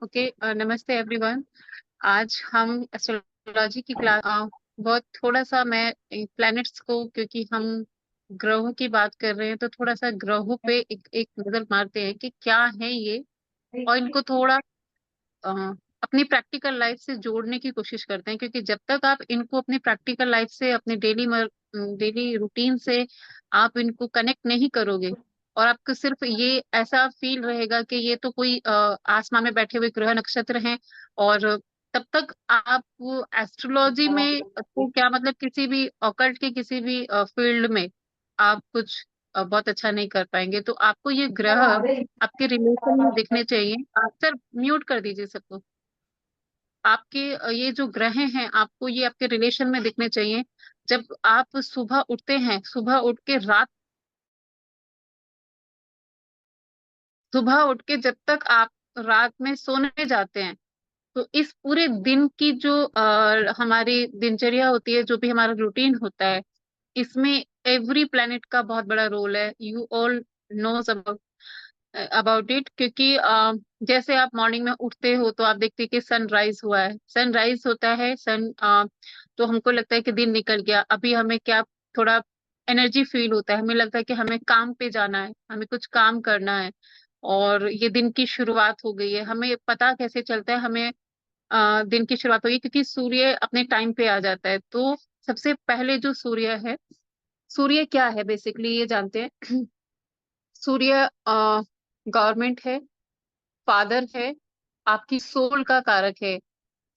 Okay. नमस्ते everyone. आज हम एस्ट्रोलॉजी की क्लास बहुत थोड़ा सा मैं प्लैनेट्स को, क्योंकि हम ग्रहों की बात कर रहे हैं, तो थोड़ा सा ग्रहों पे एक नजर मारते हैं कि क्या है ये, और इनको थोड़ा अ, अपनी प्रैक्टिकल लाइफ से जोड़ने की कोशिश करते हैं। क्योंकि जब तक आप इनको अपनी प्रैक्टिकल लाइफ से, अपने डेली रूटीन से आप इनको कनेक्ट नहीं करोगे, और आपको सिर्फ ये ऐसा फील रहेगा कि ये तो कोई आसमान में बैठे हुए ग्रह नक्षत्र हैं, और तब तक आप एस्ट्रोलॉजी में तो क्या मतलब किसी भी ऑकल्ट के किसी भी फील्ड में आप कुछ बहुत अच्छा नहीं कर पाएंगे। तो आपको ये ग्रह आपके रिलेशन में दिखने चाहिए। आप सर म्यूट कर दीजिए सबको। आपके ये जो ग्रह हैं, आपको ये आपके रिलेशन में दिखने चाहिए। जब आप सुबह उठते हैं, सुबह उठ के जब तक आप रात में सोने जाते हैं, तो इस पूरे दिन की जो हमारी दिनचर्या होती है, जो भी हमारा रूटीन होता है, इसमें एवरी प्लेनेट का बहुत बड़ा रोल है। You all knows about it. क्योंकि जैसे आप मॉर्निंग में उठते हो तो आप देखते हैं कि सनराइज हुआ है, सनराइज होता है तो हमको लगता है कि दिन निकल गया। अभी हमें क्या, थोड़ा एनर्जी फील होता है, हमें लगता है कि हमें काम पे जाना है, हमें कुछ काम करना है, और ये दिन की शुरुआत हो गई है। हमें पता कैसे चलता है हमें दिन की शुरुआत होगी, क्योंकि सूर्य अपने टाइम पे आ जाता है। तो सबसे पहले जो सूर्य है, सूर्य क्या है बेसिकली ये जानते हैं। सूर्य गवर्नमेंट है, फादर है, आपकी सोल का कारक है।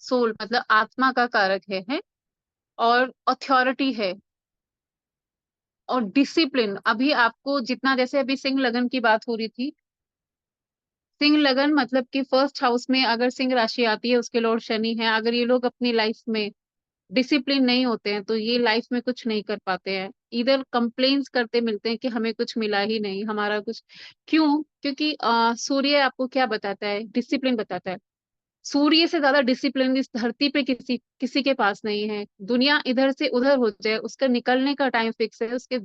सोल मतलब आत्मा का कारक है, और अथॉरिटी है, और डिसिप्लिन। अभी आपको जितना, जैसे अभी सिंह लगन की बात हो रही थी, सिंह लगन मतलब कि फर्स्ट हाउस में अगर सिंह राशि आती है, उसके लॉर्ड शनि है। अगर ये लोग अपनी लाइफ में डिसिप्लिन नहीं होते हैं, तो ये लाइफ में कुछ नहीं कर पाते हैं। इधर कंप्लेन्स करते मिलते हैं कि हमें कुछ मिला ही नहीं, हमारा कुछ। क्यों? क्योंकि सूर्य आपको क्या बताता है? डिसिप्लिन बताता है। सूर्य से ज्यादा डिसिप्लिन इस धरती पे किसी किसी के पास नहीं है। दुनिया इधर से उधर हो जाए, उसका निकलने का टाइम फिक्स है, उसके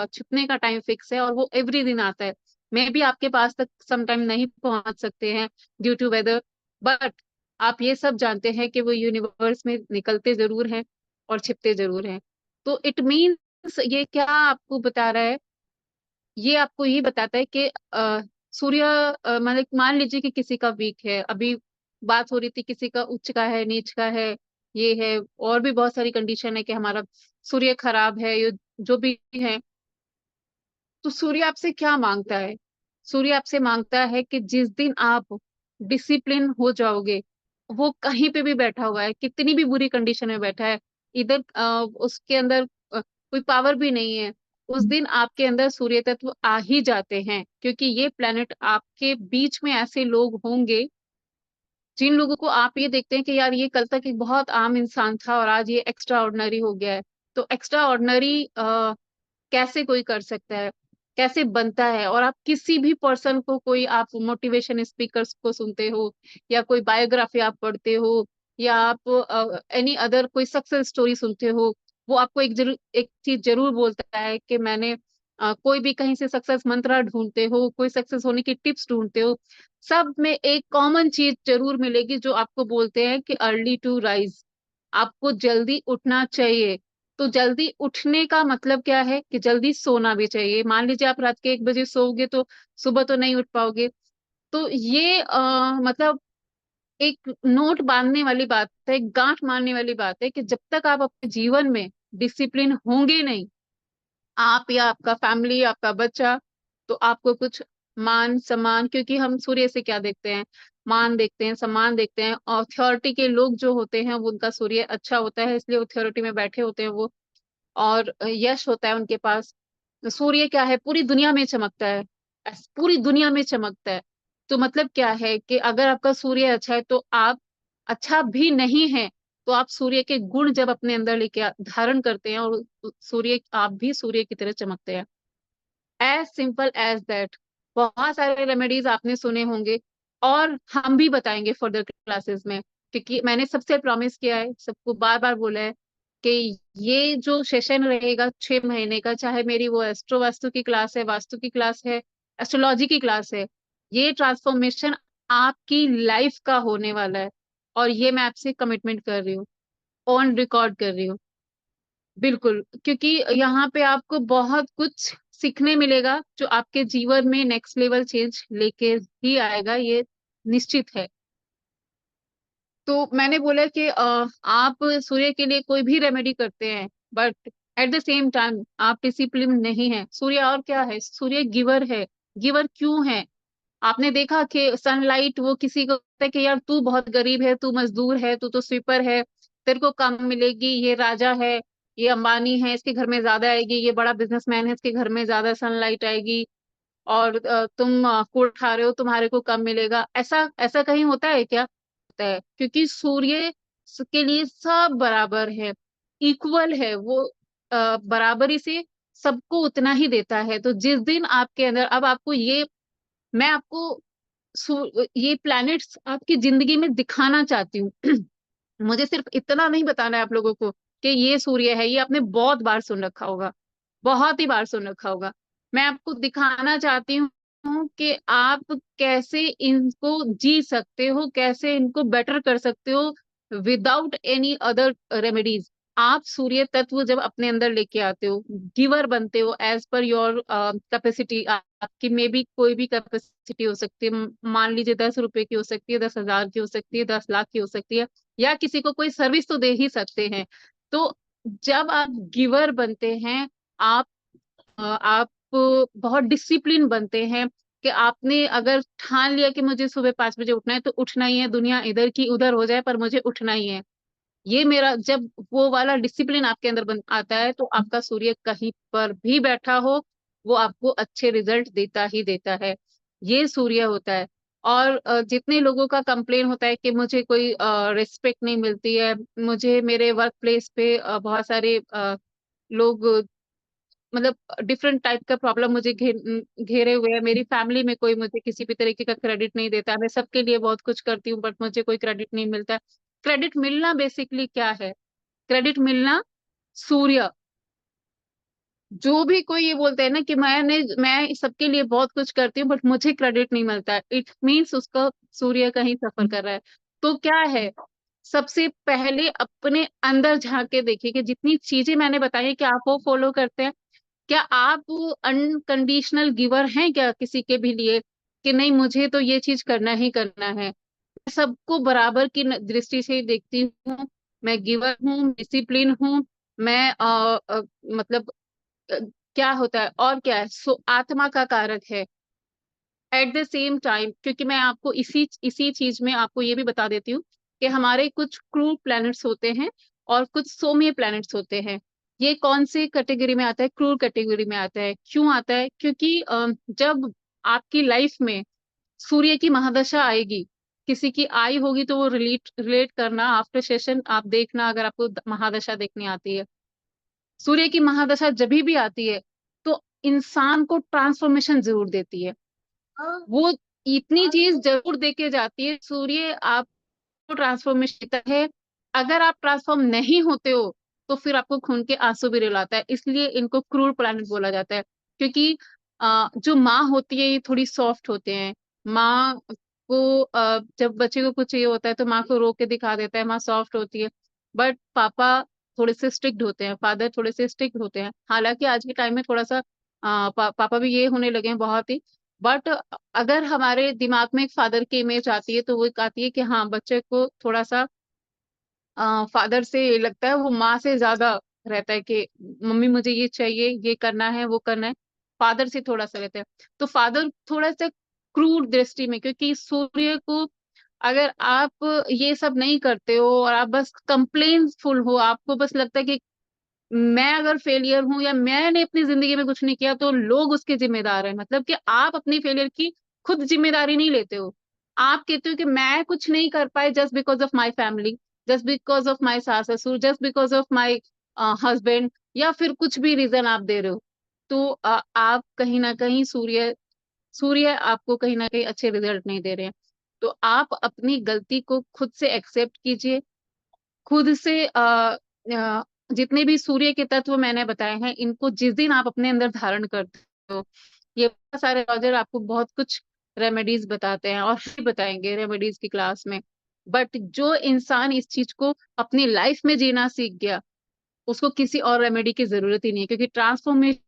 छिपने का टाइम फिक्स है, और वो एवरी दिन आता है। मे भी आपके पास तक समटाइम नहीं पहुंच सकते हैं ड्यू टू वेदर, बट आप ये सब जानते हैं कि वो यूनिवर्स में निकलते जरूर हैं और छिपते जरूर हैं। तो इट मीन्स ये क्या आपको बता रहा है? ये आपको ये बताता है कि सूर्य मतलब मान लीजिए कि किसी का वीक है। अभी बात हो रही थी किसी का उच्च का है, नीच का है, ये है, और भी बहुत सारी कंडीशन है कि हमारा सूर्य खराब है, ये जो भी है। तो सूर्य आपसे क्या मांगता है? सूर्य आपसे मांगता है कि जिस दिन आप डिसिप्लिन हो जाओगे, वो कहीं पे भी बैठा हुआ है, कितनी भी बुरी कंडीशन में बैठा है, इधर उसके अंदर कोई पावर भी नहीं है, उस दिन आपके अंदर सूर्य तत्व आ ही जाते हैं। क्योंकि ये प्लेनेट आपके बीच में ऐसे लोग होंगे जिन लोगों को आप ये देखते हैं कि यार ये कल तक एक बहुत आम इंसान था और आज ये एक्स्ट्रा ऑर्डिनरी हो गया है। तो एक्स्ट्रा ऑर्डिनरी कैसे कोई कर सकता है, कैसे बनता है? और आप किसी भी पर्सन को, कोई आप मोटिवेशन स्पीकर्स को सुनते हो, या कोई बायोग्राफी आप पढ़ते हो, या आप एनी अदर कोई सक्सेस स्टोरी सुनते हो, वो आपको एक चीज जरूर बोलता है कि मैंने कोई भी कहीं से सक्सेस मंत्र ढूंढते हो, कोई सक्सेस होने की टिप्स ढूंढते हो, सब में एक कॉमन चीज जरूर मिलेगी जो आपको बोलते हैं कि अर्ली टू राइज, आपको जल्दी उठना चाहिए। तो जल्दी उठने का मतलब क्या है? कि जल्दी सोना भी चाहिए। मान लीजिए आप रात के 1 बजे सोओगे तो सुबह तो नहीं उठ पाओगे। तो ये मतलब एक नोट बांधने वाली बात है, एक गांठ मारने वाली बात है कि जब तक आप अपने जीवन में डिसिप्लिन होंगे नहीं, आप या आपका फैमिली, आपका बच्चा, तो आपको कुछ मान सम्मान, क्योंकि हम सूर्य से क्या देखते हैं? मान देखते हैं, सम्मान देखते हैं। अथॉरिटी के लोग जो होते हैं वो, उनका सूर्य अच्छा होता है, इसलिए अथॉरिटी में बैठे होते हैं वो, और यश होता है उनके पास। सूर्य क्या है? पूरी दुनिया में चमकता है, पूरी दुनिया में चमकता है। तो मतलब क्या है कि अगर आपका सूर्य अच्छा है तो आप अच्छा भी नहीं है, तो आप सूर्य के गुण जब अपने अंदर लेके धारण करते हैं, और सूर्य, आप भी सूर्य की तरह चमकते हैं। As simple as that. बहुत सारे रेमेडीज आपने सुने होंगे, और हम भी बताएंगे फर्दर क्लासेस में। क्योंकि मैंने सबसे प्रॉमिस किया है, सबको बार बार बोला है कि ये जो सेशन रहेगा 6 महीने का, चाहे मेरी वो वास्तु की क्लास है, वास्तु की क्लास है, एस्ट्रोलॉजी की क्लास है, ये ट्रांसफॉर्मेशन आपकी लाइफ का होने वाला है। और ये मैं आपसे कमिटमेंट कर रही हूँ, ऑन रिकॉर्ड कर रही हूँ। बिल्कुल, क्योंकि यहाँ पे आपको बहुत कुछ सीखने मिलेगा जो आपके जीवन में नेक्स्ट लेवल चेंज लेके ही आएगा, ये निश्चित है। तो मैंने बोला कि आप सूर्य के लिए कोई भी रेमेडी करते हैं, but at the same time आप डिसिप्लिन नहीं है। सूर्य और क्या है, सूर्य गिवर है। गिवर क्यों है? आपने देखा कि सनलाइट वो किसी को कहता है कि यार तू बहुत गरीब है, तू मजदूर है, तू तो स्वीपर है, तेरे को कम मिलेगी। ये राजा है, ये अंबानी है, इसके घर में ज्यादा आएगी। ये बड़ा बिजनेसमैन है, इसके घर में ज्यादा सनलाइट आएगी। और तुम कूड़ खा रहे हो, तुम्हारे को कम मिलेगा। ऐसा ऐसा कहीं होता है क्या? होता है, क्योंकि सूर्य के लिए सब बराबर है, इक्वल है वो। बराबरी से सबको उतना ही देता है। तो जिस दिन आपके अंदर, अब आपको ये, मैं आपको ये प्लैनेट्स आपकी जिंदगी में दिखाना चाहती हूँ। मुझे सिर्फ इतना नहीं बताना है आप लोगों को कि ये सूर्य है। ये आपने बहुत बार सुन रखा होगा, बहुत ही बार सुन रखा होगा। मैं आपको दिखाना चाहती हूँ कि आप कैसे इनको जी सकते हो, कैसे इनको बेटर कर सकते हो विदाउट एनी अदर रेमेडीज। आप सूर्य तत्व जब अपने अंदर लेके आते हो, गिवर बनते हो एज पर योर कैपेसिटी। आपकी में भी कोई भी कैपेसिटी हो सकती है। मान लीजिए 10 रुपए की हो सकती है, 10,000 की हो सकती है, 10 लाख की हो सकती है, या किसी को कोई सर्विस तो दे ही सकते हैं। तो जब आप गिवर बनते हैं, आप आप बहुत डिसिप्लिन बनते हैं कि आपने अगर ठान लिया कि मुझे सुबह 5 बजे उठना है तो उठना ही है, दुनिया इधर की उधर हो जाए पर मुझे उठना ही है। ये मेरा, जब वो वाला डिसिप्लिन आपके अंदर बन आता है तो आपका सूर्य कहीं पर भी बैठा हो, वो आपको अच्छे रिजल्ट देता ही देता है। ये सूर्य होता है। और जितने लोगों का कंप्लेन होता है कि मुझे कोई रिस्पेक्ट नहीं मिलती है, मुझे मेरे वर्क प्लेस पे बहुत सारे लोग, मतलब डिफरेंट टाइप का प्रॉब्लम मुझे घेरे हुए है, मेरी फैमिली में कोई मुझे किसी भी तरीके का क्रेडिट नहीं देता, मैं सबके लिए बहुत कुछ करती हूँ बट मुझे कोई क्रेडिट नहीं मिलता। क्रेडिट मिलना बेसिकली क्या है? क्रेडिट मिलना, सूर्य, जो भी कोई ये बोलता है ना कि मैं सबके लिए बहुत कुछ करती हूँ बट मुझे क्रेडिट नहीं मिलता है, इट मीन्स उसका सूर्य कहीं सफर कर रहा है। तो क्या है, सबसे पहले अपने अंदर झांक के देखिए कि जितनी चीजें मैंने बताई है, क्या आप वो फॉलो करते हैं? क्या आप अनकंडीशनल गिवर हैं क्या किसी के भी लिए, कि नहीं मुझे तो ये चीज करना ही करना है? मैं सबको बराबर की दृष्टि से ही देखती हूँ। मैं गिवर हूँ, डिसिप्लिन हूँ। मैं मतलब अ, क्या होता है और क्या है, सो आत्मा का कारक है। एट द सेम टाइम, क्योंकि मैं आपको इसी इसी चीज में आपको ये भी बता देती हूँ कि हमारे कुछ क्रूर प्लैनेट्स होते हैं और कुछ सौम्य प्लैनेट्स होते हैं। ये कौन सी कैटेगरी में आता है? क्रूर कैटेगरी में आता है। क्यों आता है? क्योंकि जब आपकी लाइफ में सूर्य की महादशा आएगी, किसी की आई होगी तो वो रिलेट रिलेट करना आफ्टर सेशन, आप देखना अगर आपको महादशा देखनी आती है। सूर्य की महादशा जब भी आती है तो इंसान को ट्रांसफॉर्मेशन जरूर देती है। वो इतनी चीज जरूर देके जाती है, सूर्य आपको ट्रांसफॉर्मेशन देता है। अगर आप ट्रांसफॉर्म नहीं होते हो तो फिर आपको खून के आंसू भी रुलाता है। इसलिए इनको क्रूर प्लैनेट बोला जाता है। क्योंकि जो माँ होती है ये थोड़ी सॉफ्ट होते हैं। माँ को जब बच्चे को कुछ चाहिए होता है तो माँ को रो के दिखा देता है, माँ सॉफ्ट होती है। बट पापा थोड़े से स्ट्रिक्ट होते हैं, फादर थोड़े से स्ट्रिक्ट होते हैं। हालांकि आज के टाइम में थोड़ा सा पापा भी ये होने लगे हैं बहुत ही। बट अगर हमारे दिमाग में एक फादर की इमेज आती है तो वो एक आती है कि हाँ बच्चे को थोड़ा सा फादर से लगता है, वो माँ से ज्यादा रहता है कि मम्मी मुझे ये चाहिए, ये करना है, वो करना है। फादर से थोड़ा सा रहता है। तो फादर थोड़ा सा क्रूर दृष्टि में, क्योंकि सूर्य को, अगर आप ये सब नहीं करते हो और आप बस कंप्लेनफुल हो, आपको बस लगता है कि मैं अगर फेलियर हूं या मैंने अपनी जिंदगी में कुछ नहीं किया तो लोग उसके जिम्मेदार हैं, मतलब कि आप अपनी फेलियर की खुद जिम्मेदारी नहीं लेते हो। आप कहते हो कि मैं कुछ नहीं कर पाए just because of my family, just because of my सास ससुर, just because of my husband, या फिर कुछ भी रीजन आप दे रहे हो। तो आप कहीं ना कहीं सूर्य सूर्य आपको कहीं ना कहीं अच्छे रिजल्ट नहीं दे रहे हैं। तो आप अपनी गलती को खुद से एक्सेप्ट कीजिए, खुद से जितने भी सूर्य के तत्व मैंने बताए हैं इनको जिस दिन आप अपने अंदर धारण करते हो, ये बहुत सारे रॉजर आपको बहुत कुछ रेमेडीज बताते हैं और फिर बताएंगे रेमेडीज की क्लास में। बट जो इंसान इस चीज को अपनी लाइफ में जीना सीख गया, उसको किसी और रेमेडी की जरूरत ही नहीं है, क्योंकि ट्रांसफॉर्मेशन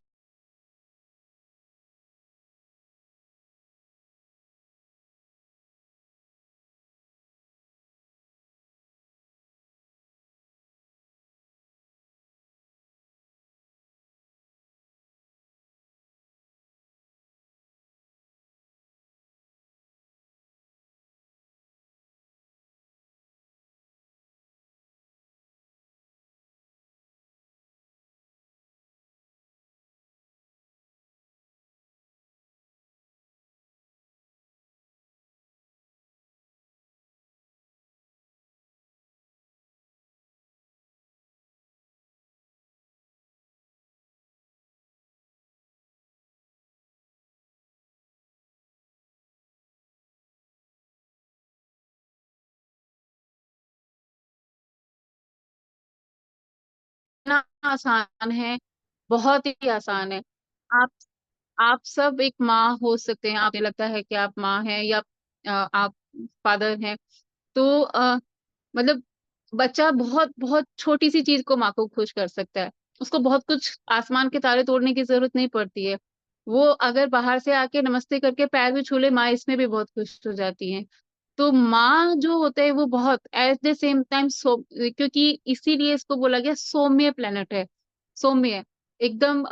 इतना आसान है, बहुत ही आसान है। आप आप सब एक माँ हो सकते हैं, आपने लगता है कि आप माँ हैं या आप फादर हैं, तो मतलब बच्चा बहुत बहुत छोटी सी चीज को माँ को खुश कर सकता है। उसको बहुत कुछ आसमान के तारे तोड़ने की जरूरत नहीं पड़ती है। वो अगर बाहर से आके नमस्ते करके पैर भी छू ले, माँ इसमें भी बहुत खुश हो जाती है। तो माँ जो होता है वो बहुत एट द सेम टाइम क्योंकि इसीलिए इसको बोला गया सौम्य प्लेनेट है। सौम्य, एकदम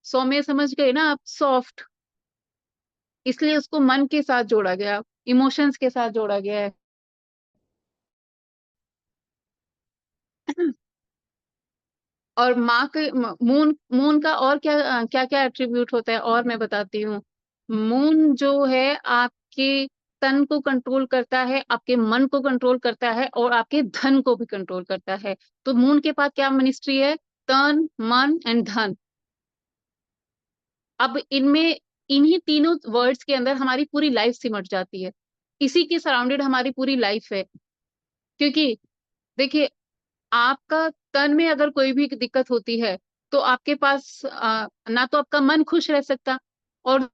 सौम्य समझ गए ना आप, सॉफ्ट। इसलिए उसको मन के साथ जोड़ा गया, इमोशंस के साथ जोड़ा गया है। और माँ के मून मून का और क्या क्या क्या एट्रीब्यूट होता है, और मैं बताती हूँ। मून जो है आपके तन को कंट्रोल करता है, आपके मन को कंट्रोल करता है, और आपके धन को भी कंट्रोल करता है। तो मून के पास क्या मिनिस्ट्री है? तन, मन एंड धन। अब इनमें, इन्हीं तीनों वर्ड्स के अंदर हमारी पूरी लाइफ सिमट जाती है। इसी के सराउंडेड हमारी पूरी लाइफ है। क्योंकि देखिए, आपका तन में अगर कोई भी दिक्कत होती है, तो आपके पास ना तो आपका मन खुश रह सकता, और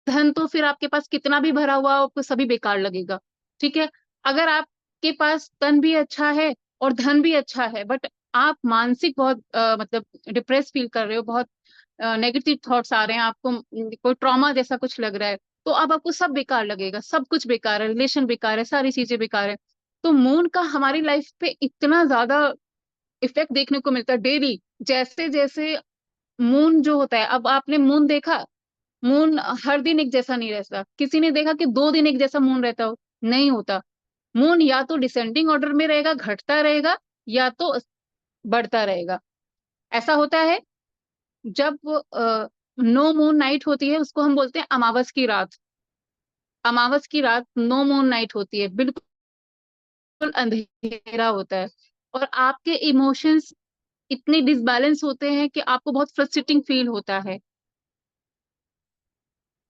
धन तो फिर आपके पास कितना भी भरा हुआ हो, आपको सभी बेकार लगेगा। ठीक है। अगर आपके पास तन भी अच्छा है और धन भी अच्छा है, बट आप मानसिक बहुत मतलब डिप्रेस फील कर रहे हो, बहुत नेगेटिव थॉट्स आ रहे हैं आपको, कोई ट्रॉमा जैसा कुछ लग रहा है, तो अब आपको सब बेकार लगेगा, सब कुछ बेकार है, रिलेशन बेकार है, सारी चीजें बेकार है। तो मून का हमारी लाइफ पे इतना ज्यादा इफेक्ट देखने को मिलता है डेली। जैसे जैसे मून जो होता है, अब आपने मून देखा, मून हर दिन एक जैसा नहीं रहता। किसी ने देखा कि 2 दिन एक जैसा मून रहता हो? नहीं होता। मून या तो डिसेंडिंग ऑर्डर में रहेगा, घटता रहेगा, या तो बढ़ता रहेगा। ऐसा होता है जब नो मून नाइट होती है, उसको हम बोलते हैं अमावस की रात। अमावस की रात नो मून नाइट होती है, बिल्कुल अंधेरा होता है, और आपके इमोशंस इतने डिसबैलेंस होते हैं कि आपको बहुत फ्रस्ट्रेटिंग फील होता है।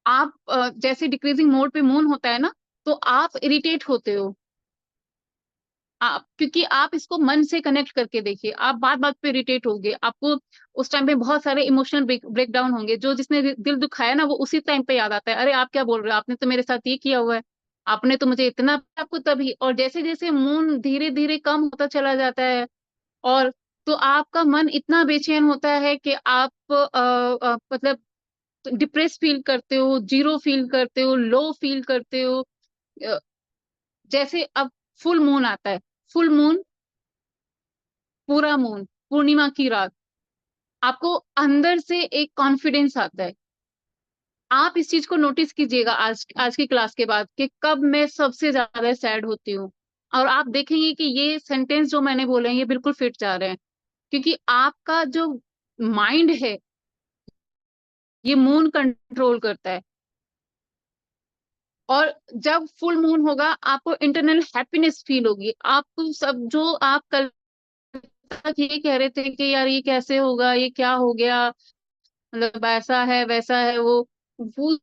आप जैसे डिक्रीजिंग मोड पे मून होता है ना, तो आप इरिटेट होते हो। आप, क्योंकि आप इसको मन से कनेक्ट करके देखिए, आप बात बात पे इरिटेट होगे, आपको उस टाइम पे बहुत सारे इमोशनल ब्रेक डाउन होंगे। जो जिसने दिल दुखाया ना, वो उसी टाइम पे याद आता है, अरे आप क्या बोल रहे हो, आपने तो मेरे साथ ये किया हुआ है, आपने तो मुझे इतना, आपको तभी। और जैसे जैसे मून धीरे धीरे कम होता चला जाता है, और तो आपका मन इतना बेचैन होता है कि आप मतलब डिप्रेस फील करते हो, जीरो फील करते हो, लो फील करते हो। अ, जैसे अब फुल मून आता है, फुल मून, पूरा मून, पूर्णिमा की रात, आपको अंदर से एक कॉन्फिडेंस आता है। आप इस चीज को नोटिस कीजिएगा आज आज की क्लास के बाद, कि कब मैं सबसे ज्यादा सैड होती हूँ। और आप देखेंगे कि ये सेंटेंस जो मैंने बोले हैं, ये बिल्कुल फिट जा रहे हैं। क्योंकि आपका जो माइंड है, ये मून कंट्रोल करता है। और जब फुल मून होगा, आपको इंटरनल हैप्पीनेस फील होगी। आपको सब जो आप कल तक ये कह रहे थे कि यार ये कैसे होगा, ये क्या हो गया, मतलब ऐसा है वैसा है, वो उस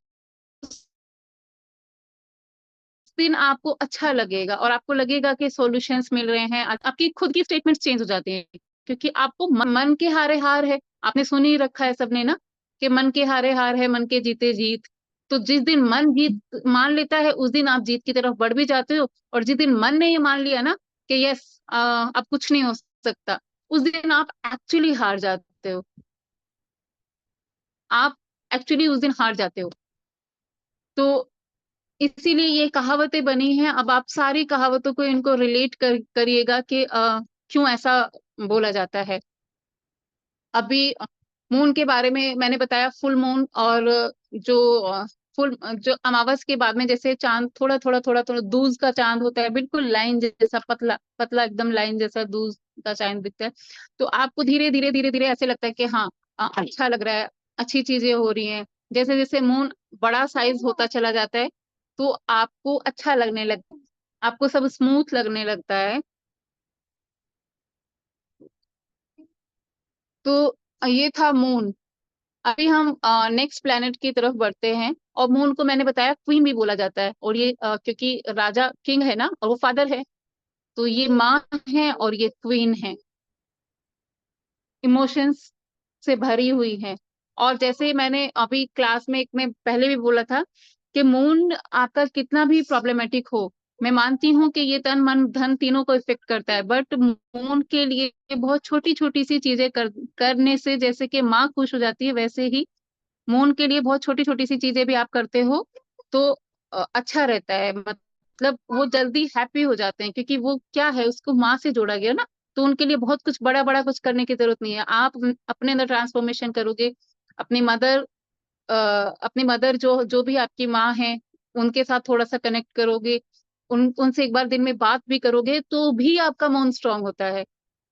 दिन आपको अच्छा लगेगा, और आपको लगेगा कि सॉल्यूशंस मिल रहे हैं। आपकी खुद की स्टेटमेंट्स चेंज हो जाती हैं, क्योंकि आपको मन के हारे हार है। आपने सुन ही रखा है सबने ना, कि मन के हारे हार है, मन के जीते जीत। तो जिस दिन मन जीत मान लेता है उस दिन आप जीत की तरफ बढ़ भी जाते हो, और जिस दिन मन ने ये मान लिया ना कि यस अब कुछ नहीं हो सकता, उस दिन आप एक्चुअली हार जाते हो। आप एक्चुअली उस दिन हार जाते हो। तो इसीलिए ये कहावतें बनी हैं। अब आप सारी कहावतों को इनको रिलेट करिएगा कि क्यों ऐसा बोला जाता है। अभी मून के बारे में मैंने बताया, फुल मून और जो फुल जो अमावस के बाद में जैसे चांद थोड़ा थोड़ा दूज का चांद होता है, बिल्कुल लाइन जैसा, पतला पतला एकदम लाइन जैसा दूज का चांद दिखता है। तो आपको धीरे धीरे धीरे धीरे ऐसे लगता है कि हाँ अच्छा लग रहा है, अच्छी चीजें हो रही हैं। जैसे जैसे मून बड़ा साइज होता चला जाता है तो आपको अच्छा लगने लगता है, आपको सब स्मूथ लगने लगता है। तो ये था मून। अभी हम नेक्स्ट प्लेनेट की तरफ बढ़ते हैं। और मून को मैंने बताया क्वीन भी बोला जाता है, और ये क्योंकि राजा किंग है ना और वो फादर है, तो ये माँ है और ये क्वीन है, इमोशंस से भरी हुई है। और जैसे मैंने अभी क्लास में एक में पहले भी बोला था कि मून आपका कितना भी प्रॉब्लमेटिक हो, मैं मानती हूँ कि ये तन मन धन तीनों को इफेक्ट करता है, बट मून के लिए बहुत छोटी छोटी सी चीजें करने से जैसे कि माँ खुश हो जाती है, वैसे ही मून के लिए बहुत छोटी छोटी सी चीजें भी आप करते हो तो अच्छा रहता है। मतलब वो जल्दी हैप्पी हो जाते हैं, क्योंकि वो क्या है, उसको माँ से जोड़ा गया ना। तो उनके लिए बहुत कुछ बड़ा बड़ा कुछ करने की जरूरत नहीं है। आप अपने अंदर ट्रांसफॉर्मेशन करोगे, अपनी मदर अपनी मदर जो जो भी आपकी माँ है उनके साथ थोड़ा सा कनेक्ट करोगे, उनसे एक बार दिन में बात भी करोगे तो भी आपका मन स्ट्रांग होता है।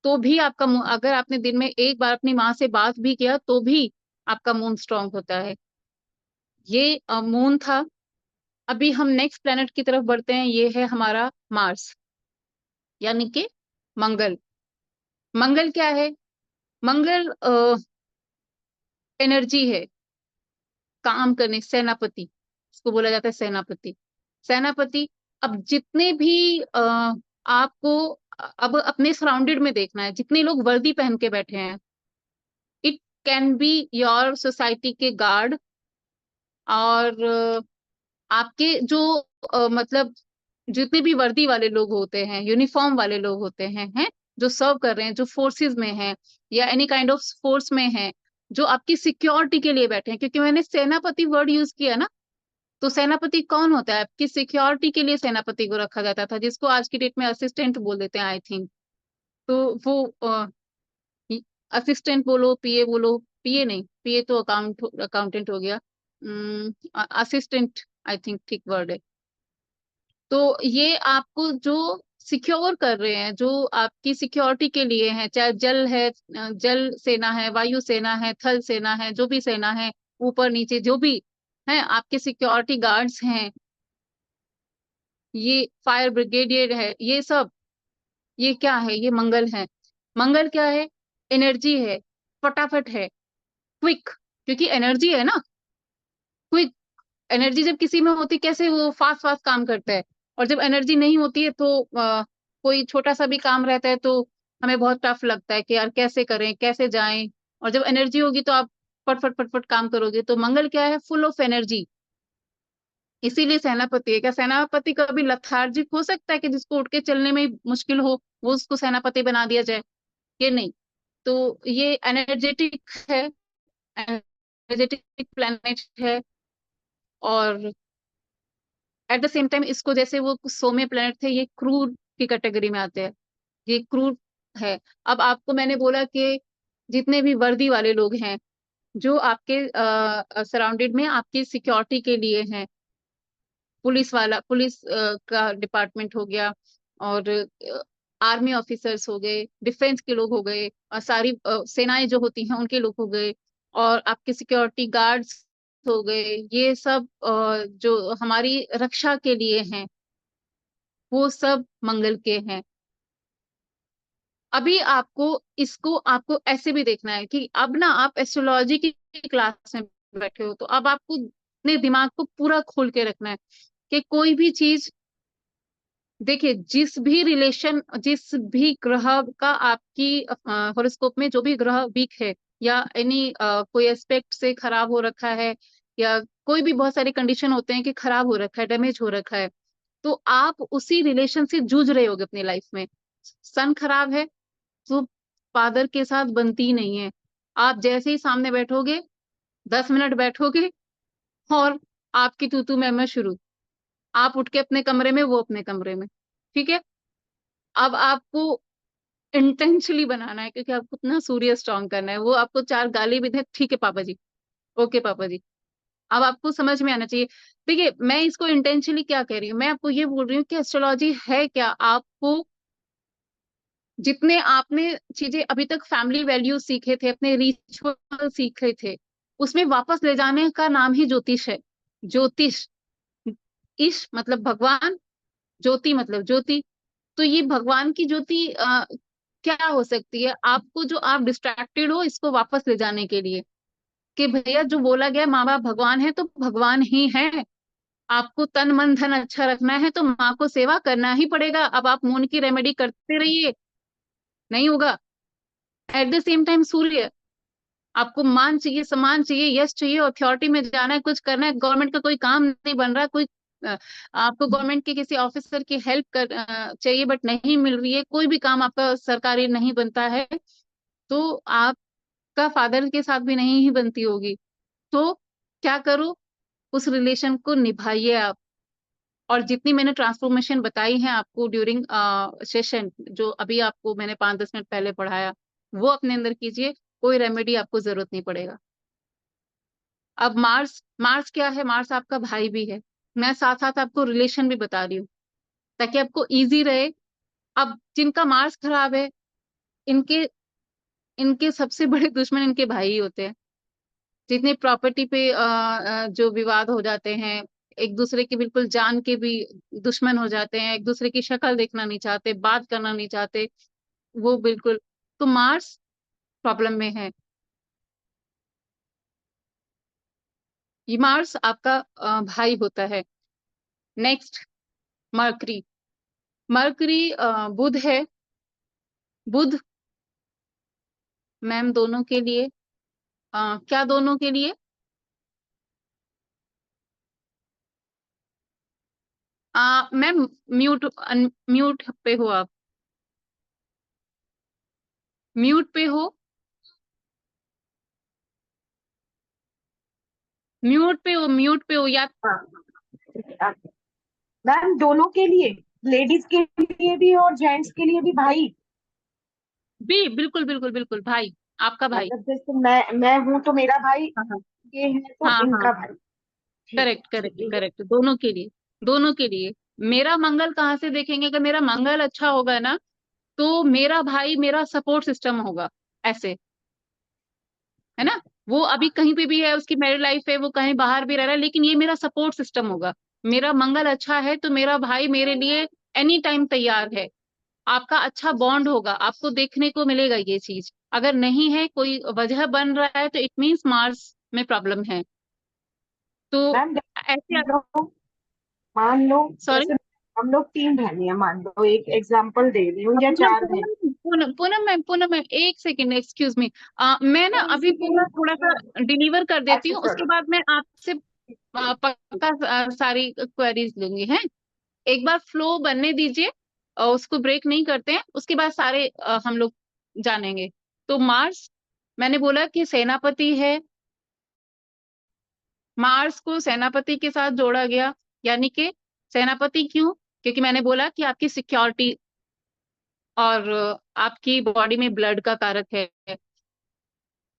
तो भी आपका अगर आपने दिन में एक बार अपनी माँ से बात भी किया तो भी आपका मून स्ट्रांग होता है। ये मून था। अभी हम नेक्स्ट प्लेनेट की तरफ बढ़ते हैं, ये है हमारा मार्स, यानी कि मंगल। मंगल क्या है? मंगल एनर्जी है, काम करने, सेनापति, इसको बोला जाता है सेनापति। सेनापति। अब जितने भी आपको अब अपने सराउंडेड में देखना है, जितने लोग वर्दी पहन के बैठे हैं, it can be your society के गार्ड, और आपके जो मतलब जितने भी वर्दी वाले लोग होते हैं, यूनिफॉर्म वाले लोग होते हैं जो सर्व कर रहे हैं, जो फोर्सेस में हैं या एनी काइंड ऑफ फोर्स में हैं, जो आपकी सिक्योरिटी के लिए बैठे हैं, क्योंकि मैंने सेनापति वर्ड यूज किया ना। तो सेनापति कौन होता है? आपकी सिक्योरिटी के लिए सेनापति को रखा जाता था, जिसको आज की डेट में असिस्टेंट बोल देते हैं आई थिंक। तो वो असिस्टेंट बोलो, पीए बोलो, पीए नहीं, पीए तो अकाउंटेंट हो गया, असिस्टेंट आई थिंक ठीक वर्ड है। तो ये आपको जो सिक्योर कर रहे हैं, जो आपकी सिक्योरिटी के लिए हैं, चाहे जल है, जल सेना है, वायु सेना है, थल सेना है, जो भी सेना है, ऊपर नीचे जो भी है, आपके सिक्योरिटी गार्ड्स हैं, ये फायर ब्रिगेडियर है, ये सब, ये क्या है? ये मंगल है। मंगल क्या है? एनर्जी है, फटाफट है, क्विक, क्योंकि एनर्जी है ना, क्विक। एनर्जी जब किसी में होती कैसे वो फास्ट फास्ट काम करता है, और जब एनर्जी नहीं होती है तो कोई छोटा सा भी काम रहता है तो हमें बहुत टफ लगता है कि यार कैसे करें, कैसे जाएं। और जब एनर्जी होगी तो आप फटफट फटफट काम करोगे। तो मंगल क्या है? Full of energy. इसीलिए सेनापति है। क्या सेनापति कभी लथार्जिक हो सकता है कि जिसको उठ के चलने में मुश्किल हो वो उसको सेनापति बना दिया जाए? ये नहीं। तो ये एनर्जेटिक है, एनर्जेटिक प्लेनेट है। और एट द सेम टाइम इसको, जैसे वो सौम्य प्लेनेट थे, ये क्रूर की कैटेगरी में आते हैं, ये क्रूर है। अब आपको मैंने बोला कि जितने भी वर्दी वाले लोग हैं, जो आपके सराउंडेड में आपकी सिक्योरिटी के लिए हैं, पुलिस वाला, पुलिस का डिपार्टमेंट हो गया, और आर्मी ऑफिसर्स हो गए, डिफेंस के लोग हो गए, और सारी सेनाएं जो होती हैं उनके लोग हो गए, और आपके सिक्योरिटी गार्ड्स हो गए, ये सब जो हमारी रक्षा के लिए हैं, वो सब मंगल के हैं। अभी आपको इसको आपको ऐसे भी देखना है कि अब ना आप एस्ट्रोलॉजी की क्लास में बैठे हो, तो अब आपको अपने दिमाग को पूरा खोल के रखना है कि कोई भी चीज, देखिए जिस भी रिलेशन, जिस भी ग्रह का आपकी हॉरोस्कोप में जो भी ग्रह वीक है, या एनी कोई एस्पेक्ट से खराब हो रखा है, या कोई भी बहुत सारे कंडीशन होते हैं कि खराब हो रखा है, डैमेज हो रखा है, तो आप उसी रिलेशन से जूझ रहे होगे अपनी लाइफ में। सन खराब है तो फादर के साथ बनती नहीं है। आप जैसे ही सामने बैठोगे, 10 मिनट बैठोगे और आपकी तू मैं शुरू। आप उठ के अपने कमरे में, वो अपने कमरे में। ठीक है। अब आपको इंटेंशनली बनाना है, क्योंकि आपको इतना सूर्य स्ट्रांग करना है। वो आपको चार गाली भी दे, ठीक है पापा जी, ओके पापा जी। अब आपको समझ में आना चाहिए। देखिए, मैं इसको इंटेंशनली क्या कह रही हूँ, मैं आपको ये बोल रही हूँ कि एस्ट्रोलॉजी है क्या। आपको जितने आपने चीजें अभी तक फैमिली वैल्यूज सीखे थे, अपने रिचुअल सीखे थे, उसमें वापस ले जाने का नाम ही ज्योतिष है। ज्योतिष, ईश मतलब भगवान, ज्योति मतलब ज्योति। तो ये भगवान की ज्योति क्या हो सकती है आपको, जो आप डिस्ट्रैक्टेड हो इसको वापस ले जाने के लिए, कि भैया जो बोला गया माँ बाप भगवान है तो भगवान ही है। आपको तन मन धन अच्छा रखना है तो माँ को सेवा करना ही पड़ेगा। अब आप मून की रेमेडी करते रहिए, नहीं होगा। एट द सेम टाइम सूर्य, आपको मान चाहिए, सम्मान चाहिए, यश चाहिए, अथॉरिटी में जाना है, कुछ करना है, गवर्नमेंट का कोई काम नहीं बन रहा, कोई आपको गवर्नमेंट के किसी ऑफिसर की हेल्प चाहिए बट नहीं मिल रही है, कोई भी काम आपका सरकारी नहीं बनता है, तो आपका फादर के साथ भी नहीं ही बनती होगी। तो क्या करो, उस रिलेशन को निभाइए आप। और जितनी मैंने ट्रांसफॉर्मेशन बताई है आपको ड्यूरिंग सेशन, जो अभी आपको मैंने 5-10 मिनट पहले पढ़ाया, वो अपने अंदर कीजिए। कोई रेमेडी आपको जरूरत नहीं पड़ेगा। अब मार्स, मार्स क्या है, मार्स आपका भाई भी है। मैं साथ साथ आपको रिलेशन भी बता रही हूँ ताकि आपको इजी रहे। अब जिनका मार्स खराब है, इनके इनके सबसे बड़े दुश्मन इनके भाई ही होते हैं। जितने प्रॉपर्टी पे जो विवाद हो जाते हैं, एक दूसरे के बिल्कुल जान के भी दुश्मन हो जाते हैं, एक दूसरे की शक्ल देखना नहीं चाहते, बात करना नहीं चाहते, वो बिल्कुल। तो मार्स प्रॉब्लम में है। ये मार्स आपका भाई होता है। Next, mercury. मरकरी बुध है। बुध मैम दोनों के लिए, क्या दोनों के लिए, मैम म्यूट, म्यूट पे हो आप, म्यूट पे हो, म्यूट पे हो, म्यूट पे हो या। हाँ मैम, दोनों के लिए, लेडीज के लिए भी और जेंट्स के लिए भी भाई। भी बिल्कुल बिल्कुल बिल्कुल भाई, आपका भाई। मतलब जैसे मैं हूँ तो मेरा भाई, हाँ हाँ ये है तो हाँ हाँ, इनका भाई। ठीक है करेक्ट करेक्ट चलिए। करेक्ट, दोनों के लिए, दोनों के लिए। मेरा मंगल कहाँ से देखेंगे, अगर मेरा मंगल अच्छा होगा ना, तो मेरा भाई मेरा सपोर्ट सिस्टम होगा, ऐसे, है ना। वो अभी कहीं पे भी है, उसकी मैरिड लाइफ है, वो कहीं बाहर भी रह रहा है, लेकिन ये मेरा सपोर्ट सिस्टम होगा। मेरा मंगल अच्छा है तो मेरा भाई मेरे लिए एनी टाइम तैयार है। आपका अच्छा बॉन्ड होगा, आपको देखने को मिलेगा ये चीज। अगर नहीं है, कोई वजह बन रहा है, तो इट मीन्स मार्स में प्रॉब्लम है। तो मैम ऐसे, हम लोग, मान लो, सॉरी। जैसे हम लोग 3 बहनें हैं, मान लो, एक एग्जांपल दे रही हूँ, या पूनम 4 बहन। पूनम पूनम पूनम मैम, पूनम मैम, एक सेकेंड, एक्सक्यूज मी। मैं ना नहीं अभी पूरा इसीलिए थोड़ा सा मैं- डिलीवर कर देती अच्छा हूँ, उसके चलो। बाद मैं आपसे पक्का सारी क्वेरीज लूंगी, हैं। एक बार फ्लो बनने दीजिए, उसको ब्रेक नहीं करते हैं, उसके बाद सारे हम लोग जानेंगे। तो मार्स, मैंने बोला कि सेनापति है। मार्स को सेनापति के साथ जोड़ा गया, यानी कि सेनापति क्यों, क्योंकि मैंने बोला कि आपकी सिक्योरिटी और आपकी बॉडी में ब्लड का कारक है,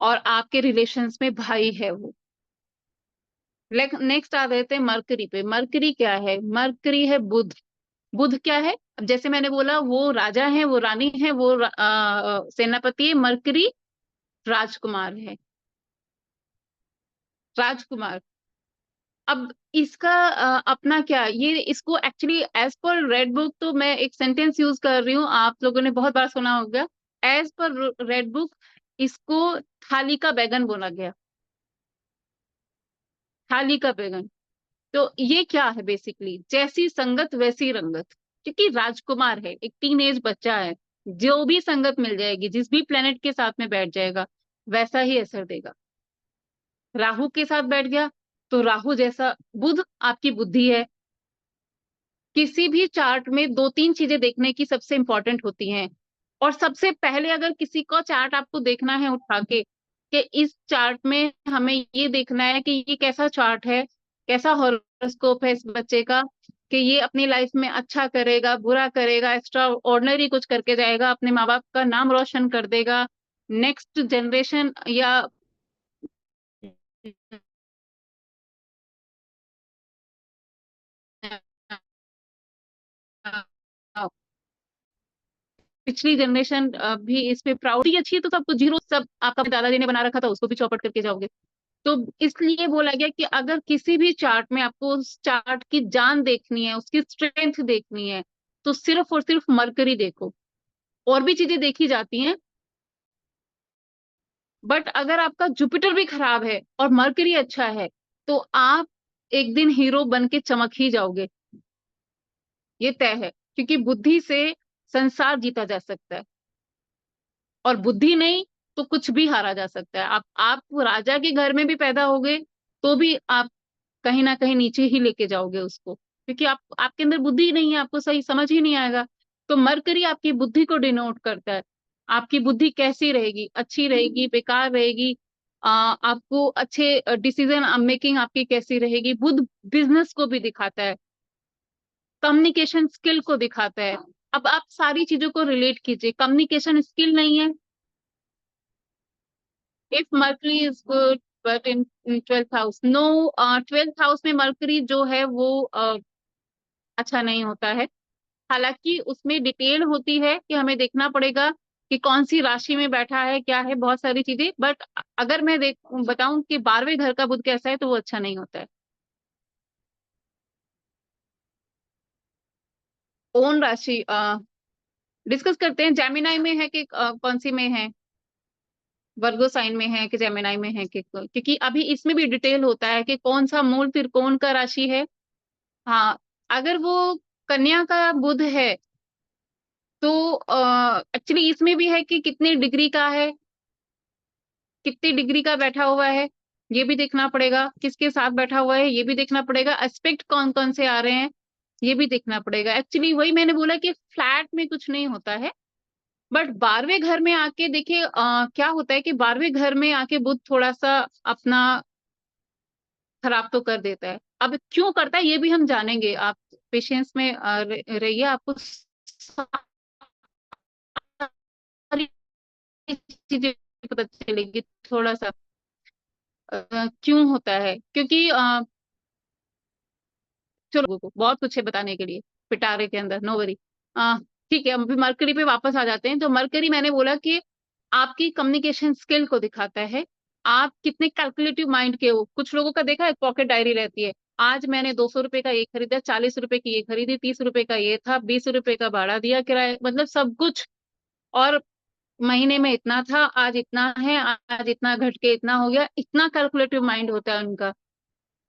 और आपके रिलेशंस में भाई है वो। नेक्स्ट आ गए थे मरकरी पे। मरकरी क्या है, मरकरी है बुध। बुध क्या है, अब जैसे मैंने बोला, वो राजा है, वो रानी है, वो सेनापति है। मरकरी राजकुमार है, राजकुमार। अब इसका अपना क्या, ये इसको actually as per red book, तो मैं एक सेंटेंस यूज कर रही हूँ, आप लोगों ने बहुत बार सुना होगा। एज पर रेड बुक, इसको थाली का बैगन बोला गया, थाली का बैगन। तो ये क्या है, बेसिकली जैसी संगत वैसी रंगत। क्योंकि राजकुमार है, एक टीन एज बच्चा है, जो भी संगत मिल जाएगी, जिस भी प्लेनेट के साथ में बैठ जाएगा, वैसा ही असर देगा। राहु के साथ बैठ गया, तो राहु जैसा बुध आपकी बुद्धि है। किसी भी चार्ट में दो तीन चीजें देखने की सबसे इंपॉर्टेंट होती हैं। और सबसे पहले अगर किसी को चार्ट आपको देखना है उठा के, कि इस चार्ट में हमें ये देखना है कि ये कैसा चार्ट है, कैसा हॉरोस्कोप है इस बच्चे का, कि ये अपनी लाइफ में अच्छा करेगा, बुरा करेगा, एक्स्ट्रा ऑर्डिनरी कुछ करके जाएगा, अपने माँ बाप का नाम रोशन कर देगा, नेक्स्ट जनरेशन या पिछली जनरेशन भी इस पे प्राउड ही अच्छी है, तो सबको जीरो, सब आपका दादाजी ने बना रखा था उसको भी चौपट करके जाओगे। तो इसलिए बोला गया कि अगर किसी भी चार्ट में आपको उस चार्ट की जान देखनी है, उसकी स्ट्रेंथ देखनी है, तो सिर्फ और सिर्फ मरकरी देखो। और भी चीजें देखी जाती हैं, बट अगर आपका जुपिटर भी खराब है और मरकरी अच्छा है, तो आप एक दिन हीरो बन के चमक ही जाओगे, ये तय है। क्योंकि बुद्धि से संसार जीता जा सकता है, और बुद्धि नहीं तो कुछ भी हारा जा सकता है। आप राजा के घर में भी पैदा हो गए तो भी आप कहीं ना कहीं नीचे ही लेके जाओगे उसको, क्योंकि आप, आपके अंदर बुद्धि ही नहीं है, आपको सही समझ ही नहीं आएगा। तो मरकरी आपकी बुद्धि को डिनोट करता है। आपकी बुद्धि कैसी रहेगी, अच्छी रहेगी, बेकार रहेगी, आपको अच्छे डिसीजन मेकिंग आपकी कैसी रहेगी। बुध बिजनेस को भी दिखाता है, कम्युनिकेशन स्किल को दिखाता है। अब आप सारी चीजों को रिलेट कीजिए, कम्युनिकेशन स्किल नहीं है, if Mercury is good, but in twelfth house no, twelfth house में मर्करी जो है वो अच्छा नहीं होता है। हालांकि उसमें डिटेल होती है कि हमें देखना पड़ेगा कि कौन सी राशि में बैठा है, क्या है, बहुत सारी चीजें। बट अगर मैं देख बताऊं कि 12वें घर का बुध कैसा है, तो वो अच्छा नहीं होता है। ओन राशि डिस्कस करते हैं, जेमिनाई में है कि कौन सी में है, वर्गो साइन में है कि जेमिनाई में है, कि क्योंकि अभी इसमें भी डिटेल होता है कि कौन सा मूल त्रिकोण का राशि है। हाँ, अगर वो कन्या का बुध है, तो एक्चुअली इसमें भी है कि कितनी डिग्री का है, कितनी डिग्री का बैठा हुआ है, ये भी देखना पड़ेगा। किसके साथ बैठा हुआ है ये भी देखना पड़ेगा। एस्पेक्ट कौन कौन से आ रहे हैं ये भी देखना पड़ेगा। एक्चुअली वही मैंने बोला कि फ्लैट में कुछ नहीं होता है, बट 12वें घर में आके देखिए क्या होता है कि 12वें घर में आके बुध थोड़ा सा अपना खराब तो कर देता है। अब क्यों करता है ये भी हम जानेंगे, आप पेशेंस में रहिए, आपको सारी चीजें पता चलेगी। थोड़ा सा क्यों होता है, क्योंकि चलो लोगों को बहुत कुछ है बताने के लिए पिटारे के अंदर, नो वरी। ठीक है, अभी मरकरी पे वापस आ जाते हैं। तो मरकरी मैंने बोला कि आपकी कम्युनिकेशन स्किल को दिखाता है, आप कितने कैलकुलेटिव माइंड के हो। कुछ लोगों का देखा है पॉकेट डायरी रहती है, आज मैंने 200 रुपए का ये खरीदा, 40 रुपए की ये खरीदी, 30 रुपए का ये था, 20 रुपए का भाड़ा दिया, किराया, मतलब सब कुछ। और महीने में इतना था, आज इतना है, आज इतना घट के इतना हो गया, इतना कैलकुलेटिव माइंड होता है उनका।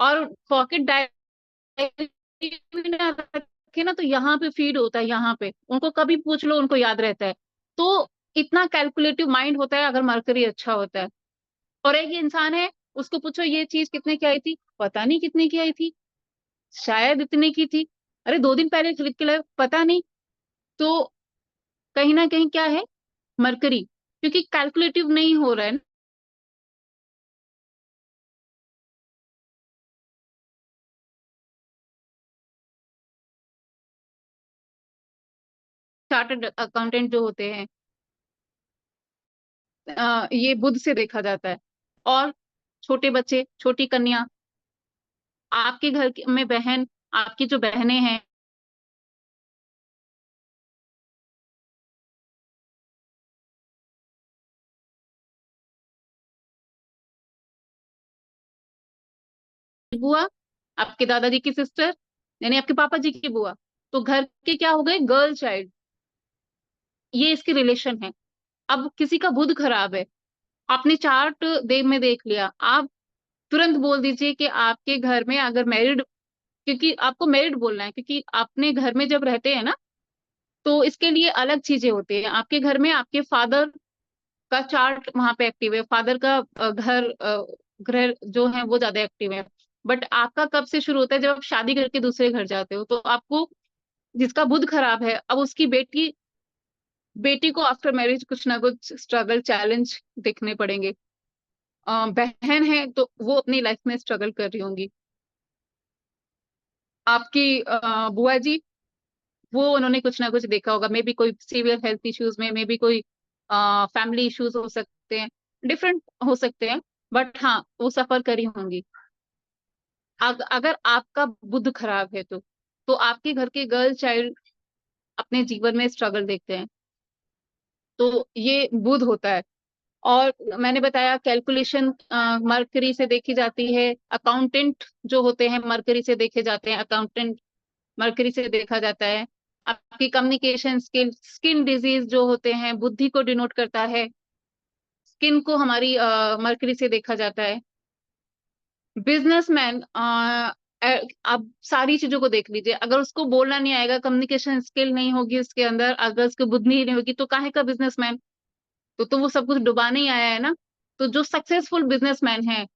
और पॉकेट डायरी ना रखे ना, तो यहाँ पे फीड होता है, यहाँ पे उनको कभी पूछ लो उनको याद रहता है। तो इतना कैलकुलेटिव माइंड होता है अगर मरकरी अच्छा होता है। और एक इंसान है, उसको पूछो ये चीज कितने की आई थी, पता नहीं कितने की आई थी, शायद इतने की थी, अरे 2 दिन पहले खरीद के लाए, पता नहीं। तो कहीं ना कहीं क्या है, मरकरी, क्योंकि कैलकुलेटिव नहीं हो रहा है। चार्टर्ड अकाउंटेंट जो होते हैं, ये बुध से देखा जाता है। और छोटे बच्चे, छोटी कन्या, आपके घर में बहन, आपकी जो बहनें हैं, बुआ, आपके दादाजी की सिस्टर, यानी आपके पापा जी की बुआ, तो घर के क्या हो गए, गर्ल चाइल्ड, ये इसके रिलेशन है। अब किसी का बुध खराब है, आपने चार्ट दे में देख लिया, आप तुरंत बोल दीजिए कि आपके घर में अगर मैरिड, क्योंकि आपको मैरिड बोलना है, क्योंकि अपने घर में जब रहते हैं ना, तो इसके लिए अलग चीजें होती है। आपके घर में आपके फादर का चार्ट वहां पे एक्टिव है, फादर का घर ग्रह जो है वो ज्यादा एक्टिव है। बट आपका कब से शुरू होता है? जब आप शादी करके दूसरे घर जाते हो, तो आपको, जिसका बुध खराब है, अब उसकी बेटी बेटी को आफ्टर मैरिज कुछ ना कुछ स्ट्रगल, चैलेंज देखने पड़ेंगे। बहन है तो वो अपनी लाइफ में स्ट्रगल कर रही होंगी। आपकी बुआ जी, वो उन्होंने कुछ ना कुछ देखा होगा, मे बी कोई सीवियर हेल्थ इश्यूज में, मे बी कोई फैमिली इश्यूज हो सकते हैं, डिफरेंट हो सकते हैं, बट हाँ वो सफर करी होंगी। अगर आपका बुध खराब है तो आपके घर के गर्ल चाइल्ड अपने जीवन में स्ट्रगल देखते हैं। तो ये बुध होता है। और मैंने बताया कैलकुलेशन मरकरी से देखी जाती है। अकाउंटेंट जो होते हैं मरकरी से देखे जाते हैं, अकाउंटेंट मरकरी से देखा जाता है। आपकी कम्युनिकेशन स्किल, स्किन डिजीज जो होते हैं, बुद्धि को डिनोट करता है। स्किन को हमारी मरकरी से देखा जाता है। बिजनेसमैन, आप सारी चीजों को देख लीजिए, अगर उसको बोलना नहीं आएगा, कम्युनिकेशन स्किल नहीं होगी उसके अंदर, अगर उसकी बुद्धि नहीं होगी, तो काहे का बिजनेसमैन? तो वो सब कुछ डुबाने ही आया है ना। तो जो सक्सेसफुल बिजनेसमैन है,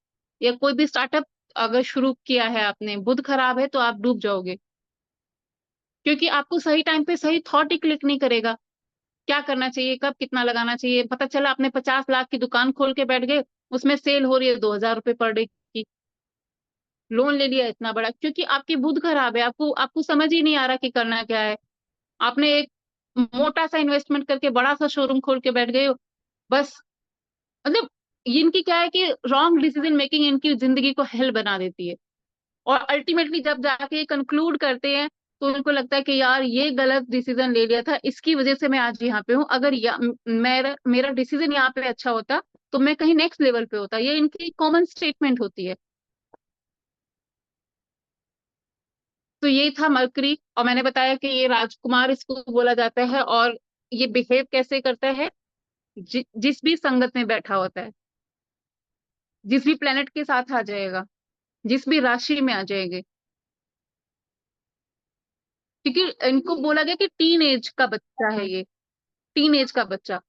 या कोई भी स्टार्टअप अगर शुरू किया है आपने, बुध खराब है तो आप डूब जाओगे, क्योंकि आपको सही टाइम पे सही थॉट ही क्लिक नहीं करेगा। क्या करना चाहिए, कब कितना लगाना चाहिए, पता चला आपने 50 लाख की दुकान खोल के बैठ गए, उसमें सेल हो रही है 2,000 रुपए पर डे की, लोन ले लिया इतना बड़ा, क्योंकि आपकी बुध खराब है। आपको आपको समझ ही नहीं आ रहा कि करना क्या है। आपने एक मोटा सा इन्वेस्टमेंट करके बड़ा सा शोरूम खोल के बैठ गए हो, बस। मतलब इनकी क्या है कि रॉन्ग डिसीजन मेकिंग इनकी जिंदगी को हेल बना देती है। और अल्टीमेटली जब जाके कंक्लूड करते हैं, तो उनको लगता है कि यार ये गलत डिसीजन ले लिया था, इसकी वजह से मैं आज यहाँ पे हूँ। अगर मेरा मेरा डिसीजन यहाँ पे अच्छा होता, तो मैं कहीं नेक्स्ट लेवल पे होता। ये इनकी कॉमन स्टेटमेंट होती है। तो ये था मरकरी। और मैंने बताया कि ये राजकुमार इसको बोला जाता है, और ये बिहेव कैसे करता है, जिस भी संगत में बैठा होता है, जिस भी प्लेनेट के साथ आ जाएगा, जिस भी राशि में आ जाएंगे, क्योंकि इनको बोला गया कि टीन एज का बच्चा है ये। टीन एज का बच्चा,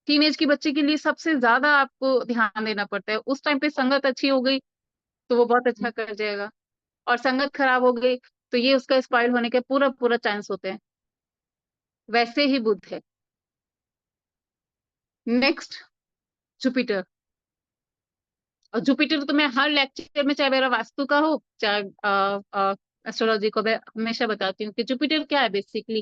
टीन एज के बच्चे के लिए सबसे ज्यादा आपको ध्यान देना पड़ता है। उस टाइम पे संगत अच्छी हो गई तो वो बहुत अच्छा कर जाएगा, और संगत खराब हो गई तो ये उसका स्पॉइल होने के पूरा पूरा चांस होते हैं। वैसे ही बुध है। Next, Jupiter. और जुपिटर तो मैं हर लेक्चर में, चाहे मेरा वास्तु का हो चाहे एस्ट्रोलॉजी को, मैं हमेशा बताती हूँ कि जुपिटर क्या है बेसिकली,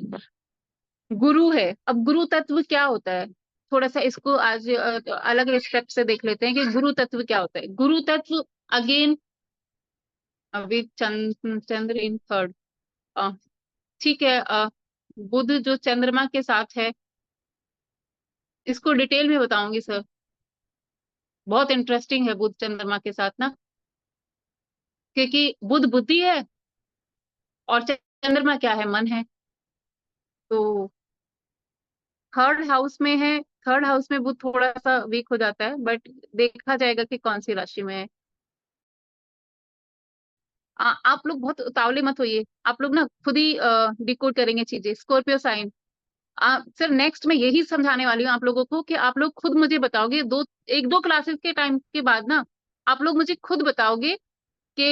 गुरु है। अब गुरु तत्व क्या होता है, थोड़ा सा इसको आज अलग एस्पेक्ट से देख लेते हैं कि गुरु तत्व क्या होता है। गुरु तत्व, अगेन, अभी चंद्र इन थर्ड, ठीक है। बुध जो चंद्रमा के साथ है, इसको डिटेल में बताऊंगी सर, बहुत इंटरेस्टिंग है बुध चंद्रमा के साथ ना, क्योंकि बुध बुद्धि है और चंद्रमा क्या है, मन है। तो थर्ड हाउस में है, थर्ड हाउस में बुध थोड़ा सा वीक हो जाता है, बट देखा जाएगा कि कौन सी राशि में है। आप लोग बहुत उतावले मत होइए, आप लोग ना खुद ही डिकोड करेंगे चीजें। स्कॉर्पियो साइन, सर नेक्स्ट मैं यही समझाने वाली हूँ आप लोगों को, कि आप लोग खुद मुझे बताओगे, एक दो क्लासेस के टाइम के बाद ना, आप लोग मुझे खुद बताओगे कि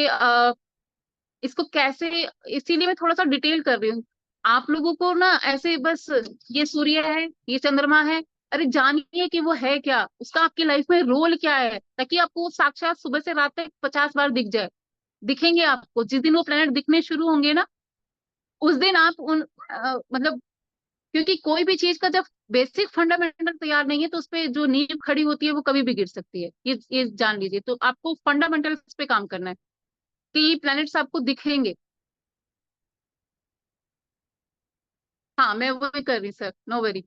इसको कैसे। इसीलिए मैं थोड़ा सा डिटेल कर रही हूँ। आप लोगों को ना ऐसे बस, ये सूर्य है, ये चंद्रमा है, अरे जानिए कि वो है क्या, उसका आपकी लाइफ में रोल क्या है, ताकि आपको साक्षात सुबह से रात तक 50 बार दिख जाए। दिखेंगे आपको जिस दिन वो प्लेनेट दिखने शुरू होंगे ना, उस दिन आप मतलब, क्योंकि कोई भी चीज का जब बेसिक फंडामेंटल तैयार नहीं है, तो उस पे जो नींव खड़ी होती है वो कभी भी गिर सकती है। ये जान लीजिए। तो आपको फंडामेंटल्स पे काम करना है, कि ये प्लैनेट्स आपको दिखेंगे। हाँ मैं वही कर रही सर, नो वरी।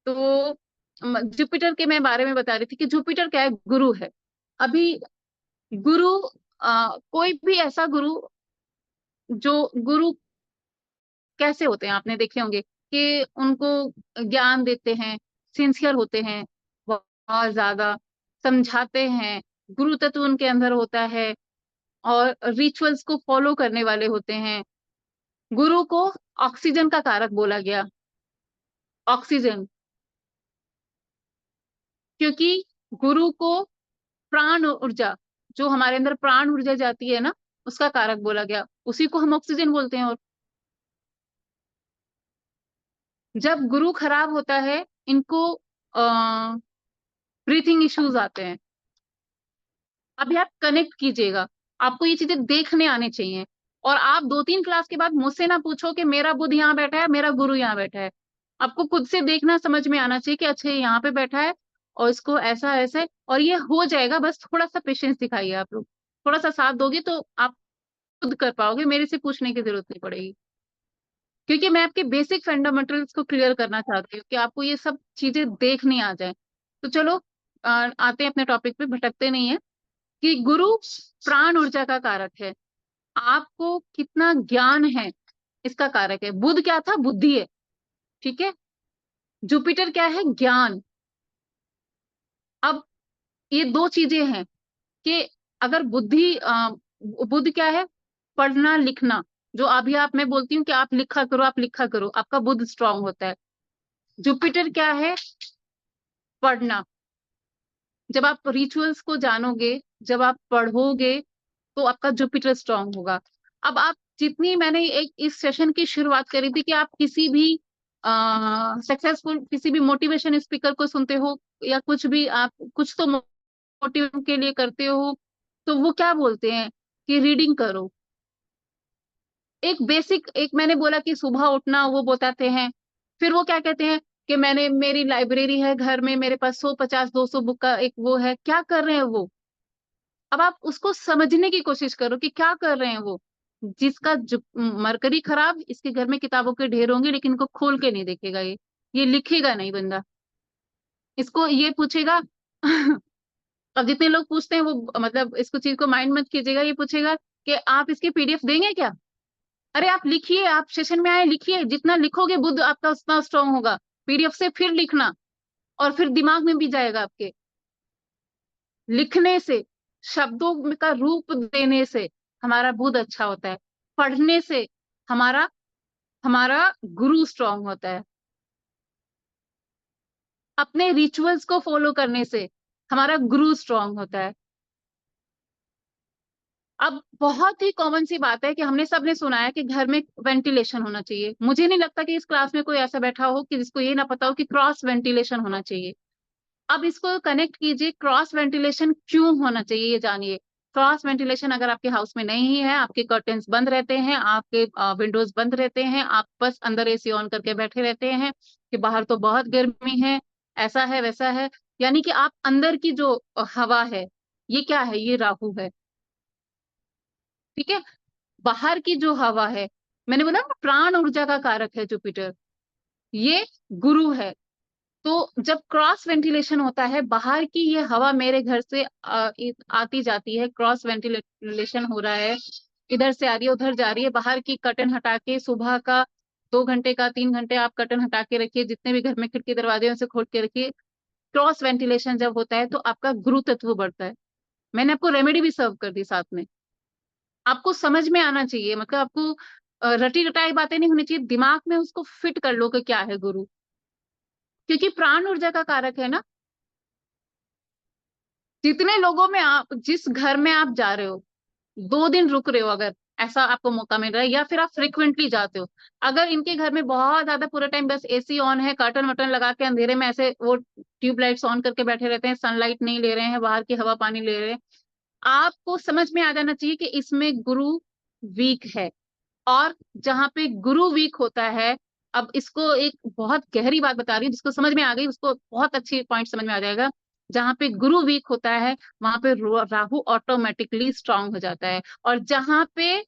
तो जुपिटर के मैं बारे में बता रही थी कि जुपिटर क्या है, गुरु है। अभी गुरु, कोई भी ऐसा गुरु, जो गुरु कैसे होते हैं आपने देखे होंगे, कि उनको ज्ञान देते हैं, सिंसियर होते हैं, बहुत ज्यादा समझाते हैं, गुरु तत्व उनके अंदर होता है, और रिचुअल्स को फॉलो करने वाले होते हैं। गुरु को ऑक्सीजन का कारक बोला गया, ऑक्सीजन, क्योंकि गुरु को प्राण ऊर्जा, जो हमारे अंदर प्राण ऊर्जा जाती है ना, उसका कारक बोला गया, उसी को हम ऑक्सीजन बोलते हैं। और जब गुरु खराब होता है, इनको ब्रीथिंग इश्यूज आते हैं। अभी आप कनेक्ट कीजिएगा, आपको ये चीजें देखने आने चाहिए। और आप 2-3 क्लास के बाद मुझसे ना पूछो कि मेरा बुध यहाँ बैठा है, मेरा गुरु यहाँ बैठा है। आपको खुद से देखना समझ में आना चाहिए कि अच्छा ये यहाँ पे बैठा है और इसको ऐसा ऐसे, और ये हो जाएगा। बस थोड़ा सा पेशेंस दिखाइए, आप लोग थोड़ा सा साथ दोगे तो आप खुद कर पाओगे, मेरे से पूछने की जरूरत नहीं पड़ेगी। क्योंकि मैं आपके बेसिक फंडामेंटल्स को क्लियर करना चाहती हूँ कि आपको ये सब चीजें देखनी आ जाए। तो चलो आते हैं अपने टॉपिक पे, भटकते नहीं है। कि गुरु प्राण ऊर्जा का कारक है, आपको कितना ज्ञान है इसका कारक है। बुध क्या था? बुद्धि है, ठीक है। जुपिटर क्या है? ज्ञान। अब ये दो चीजें हैं कि अगर बुध क्या है? पढ़ना लिखना। जो अभी आप, मैं बोलती हूँ कि आप लिखा करो, आप लिखा करो, आपका बुध स्ट्रांग होता है। जुपिटर क्या है? पढ़ना। जब आप रिचुअल्स को जानोगे, जब आप पढ़ोगे, तो आपका जुपिटर स्ट्रांग होगा। अब आप जितनी, मैंने एक इस सेशन की शुरुआत करी थी कि आप किसी भी सक्सेसफुल, किसी भी मोटिवेशन स्पीकर को सुनते हो या कुछ भी, आप कुछ तो मोटिवेशन के लिए करते हो, तो वो क्या बोलते हैं कि रीडिंग करो। एक बेसिक, एक मैंने बोला कि सुबह उठना, वो बताते हैं। फिर वो क्या कहते हैं कि मैंने, मेरी लाइब्रेरी है घर में, मेरे पास 150-200 बुक का एक वो है। क्या कर रहे हैं वो? अब आप उसको समझने की कोशिश करो कि क्या कर रहे हैं वो। जिसका मरकरी खराब, इसके घर में किताबों के ढेर होंगे लेकिन इनको खोल के नहीं देखेगा, ये लिखेगा नहीं बंदा, इसको ये पूछेगा। अब जितने लोग पूछते हैं वो, मतलब इसको चीज को माइंड मत कीजिएगा, ये पूछेगा कि आप इसके पीडीएफ देंगे क्या? अरे आप लिखिए, आप सेशन में आए लिखिए, जितना लिखोगे बुद्ध आपका उतना स्ट्रांग होगा। पीडीएफ से फिर लिखना, और फिर दिमाग में भी जाएगा आपके। लिखने से, शब्दों का रूप देने से हमारा बुध अच्छा होता है। पढ़ने से हमारा हमारा गुरु स्ट्रांग होता है। अपने रिचुअल्स को फॉलो करने से हमारा गुरु स्ट्रांग होता है। अब बहुत ही कॉमन सी बात है कि हमने सबने सुना है कि घर में वेंटिलेशन होना चाहिए। मुझे नहीं लगता कि इस क्लास में कोई ऐसा बैठा हो कि जिसको ये ना पता हो कि क्रॉस वेंटिलेशन होना चाहिए। अब इसको कनेक्ट कीजिए, क्रॉस वेंटिलेशन क्यों होना चाहिए ये जानिए। क्रॉस वेंटिलेशन अगर आपके हाउस में नहीं है, आपके कर्टेन्स बंद रहते हैं, आपके विंडोज बंद रहते हैं, आप बस अंदर एसी ऑन करके बैठे रहते हैं कि बाहर तो बहुत गर्मी है, ऐसा है वैसा है, यानी कि आप अंदर की जो हवा है, ये क्या है? ये राहु है, ठीक है। बाहर की जो हवा है, मैंने बोला ना प्राण ऊर्जा का कारक है जुपिटर, ये गुरु है। तो जब क्रॉस वेंटिलेशन होता है, बाहर की ये हवा मेरे घर से आती जाती है, क्रॉस वेंटिलेशन हो रहा है, इधर से आ रही है उधर जा रही है। बाहर की कर्टन हटा के, सुबह का 2 घंटे का 3 घंटे आप कर्टन हटा के रखिए, जितने भी घर में खिड़की दरवाजे हैं उसे खोल के रखिए। क्रॉस वेंटिलेशन जब होता है तो आपका गुरु तत्व बढ़ता है। मैंने आपको रेमेडी भी सर्व कर दी साथ में। आपको समझ में आना चाहिए, मतलब आपको रटी रटाई बातें नहीं होनी चाहिए, दिमाग में उसको फिट कर लो कि क्या है गुरु। क्योंकि प्राण ऊर्जा का कारक है ना। जितने लोगों में आप, जिस घर में आप जा रहे हो, 2 दिन रुक रहे हो, अगर ऐसा आपको मौका मिल रहा है, या फिर आप फ्रिक्वेंटली जाते हो, अगर इनके घर में बहुत ज्यादा पूरा टाइम बस एसी ऑन है, कर्टन वर्टन लगा के अंधेरे में ऐसे वो ट्यूबलाइट्स ऑन करके बैठे रहते हैं, सनलाइट नहीं ले रहे हैं, बाहर की हवा पानी ले रहे हैं, आपको समझ में आ जाना चाहिए कि इसमें गुरु वीक है। और जहां पे गुरु वीक होता है, अब इसको एक बहुत गहरी बात बता रही हूँ, जिसको समझ में आ गई उसको बहुत अच्छी पॉइंट समझ में आ जाएगा। जहां पे गुरु वीक होता है, वहां पे राहु ऑटोमेटिकली स्ट्रांग हो जाता है। और जहां पे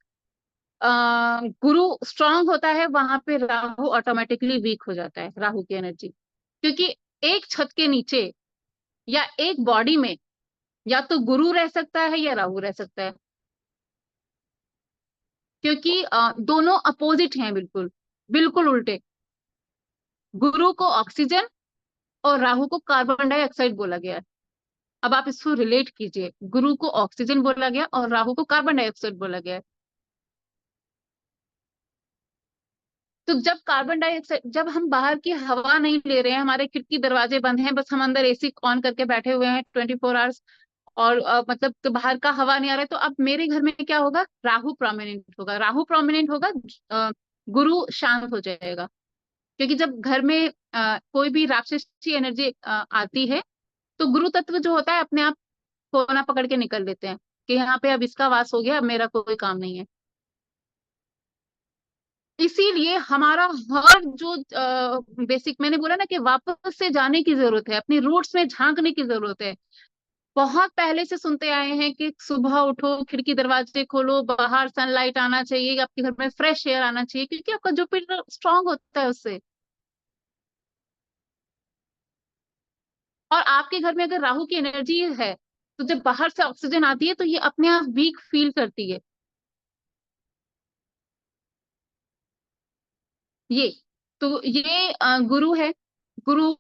गुरु स्ट्रांग होता है, वहां पे राहु ऑटोमेटिकली वीक हो जाता है, राहु की एनर्जी। क्योंकि एक छत के नीचे या एक बॉडी में या तो गुरु रह सकता है या राहु रह सकता है। क्योंकि दोनों अपोजिट हैं, बिल्कुल बिल्कुल उल्टे। गुरु को ऑक्सीजन और राहु को कार्बन डाइऑक्साइड बोला गया है। अब आप इसको रिलेट कीजिए, गुरु को ऑक्सीजन बोला गया और राहु को कार्बन डाइऑक्साइड बोला गया है। तो जब कार्बन डाइऑक्साइड, जब हम बाहर की हवा नहीं ले रहे हैं, हमारे खिड़की दरवाजे बंद हैं, बस हम अंदर एसी ऑन करके बैठे हुए हैं 24 आवर्स, और मतलब तो बाहर का हवा नहीं आ रहा है, तो अब मेरे घर में क्या होगा, राहु प्रोमिनेंट होगा, राहु प्रोमिनेंट होगा, अ, गुरु शांत हो जाएगा। क्योंकि जब घर में कोई भी राक्षसी एनर्जी आती है, तो गुरु तत्व जो होता है अपने आप कोना पकड़ के निकल लेते हैं कि यहाँ पे अब इसका वास हो गया, अब मेरा कोई काम नहीं है। इसीलिए हमारा हर जो बेसिक, मैंने बोला ना कि वापस से जाने की जरूरत है, अपनी रूट्स में झांकने की जरूरत है। बहुत पहले से सुनते आए हैं कि सुबह उठो, खिड़की दरवाजे खोलो, बाहर सनलाइट आना चाहिए, आपके घर में फ्रेश एयर आना चाहिए, क्योंकि आपका जुपिटर स्ट्रांग होता है उससे। और आपके घर में अगर राहु की एनर्जी है, तो जब बाहर से ऑक्सीजन आती है तो ये अपने आप वीक फील करती है। ये तो ये गुरु है। गुरु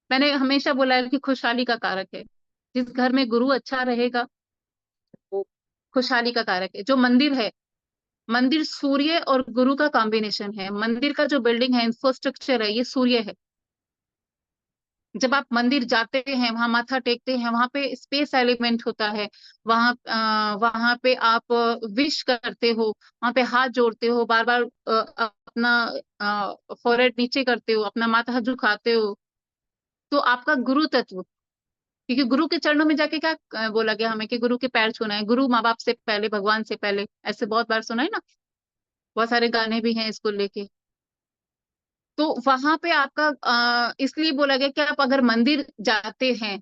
मैंने हमेशा बोला है कि खुशहाली का कारक है। जिस घर में गुरु अच्छा रहेगा, वो खुशहाली का कारक है। जो मंदिर है, मंदिर सूर्य और गुरु का कॉम्बिनेशन है। मंदिर का जो बिल्डिंग है, इंफ्रास्ट्रक्चर है, ये सूर्य है। जब आप मंदिर जाते हैं, वहां माथा टेकते हैं, वहां पे स्पेस एलिमेंट होता है। वहां पे आप विश करते हो, वहां पे हाथ जोड़ते हो, बार बार अपना फोrehead नीचे करते हो, अपना माथा झुकाते हो। तो आपका गुरु तत्व, क्योंकि गुरु के चरणों में जाके क्या बोला गया हमें कि गुरु के पैर छूना है, गुरु माँ बाप से पहले, भगवान से पहले, ऐसे बहुत बार सुना है ना। बहुत सारे गाने भी हैं इसको लेके। तो वहां पे आपका इसलिए बोला गया कि आप अगर मंदिर जाते हैं,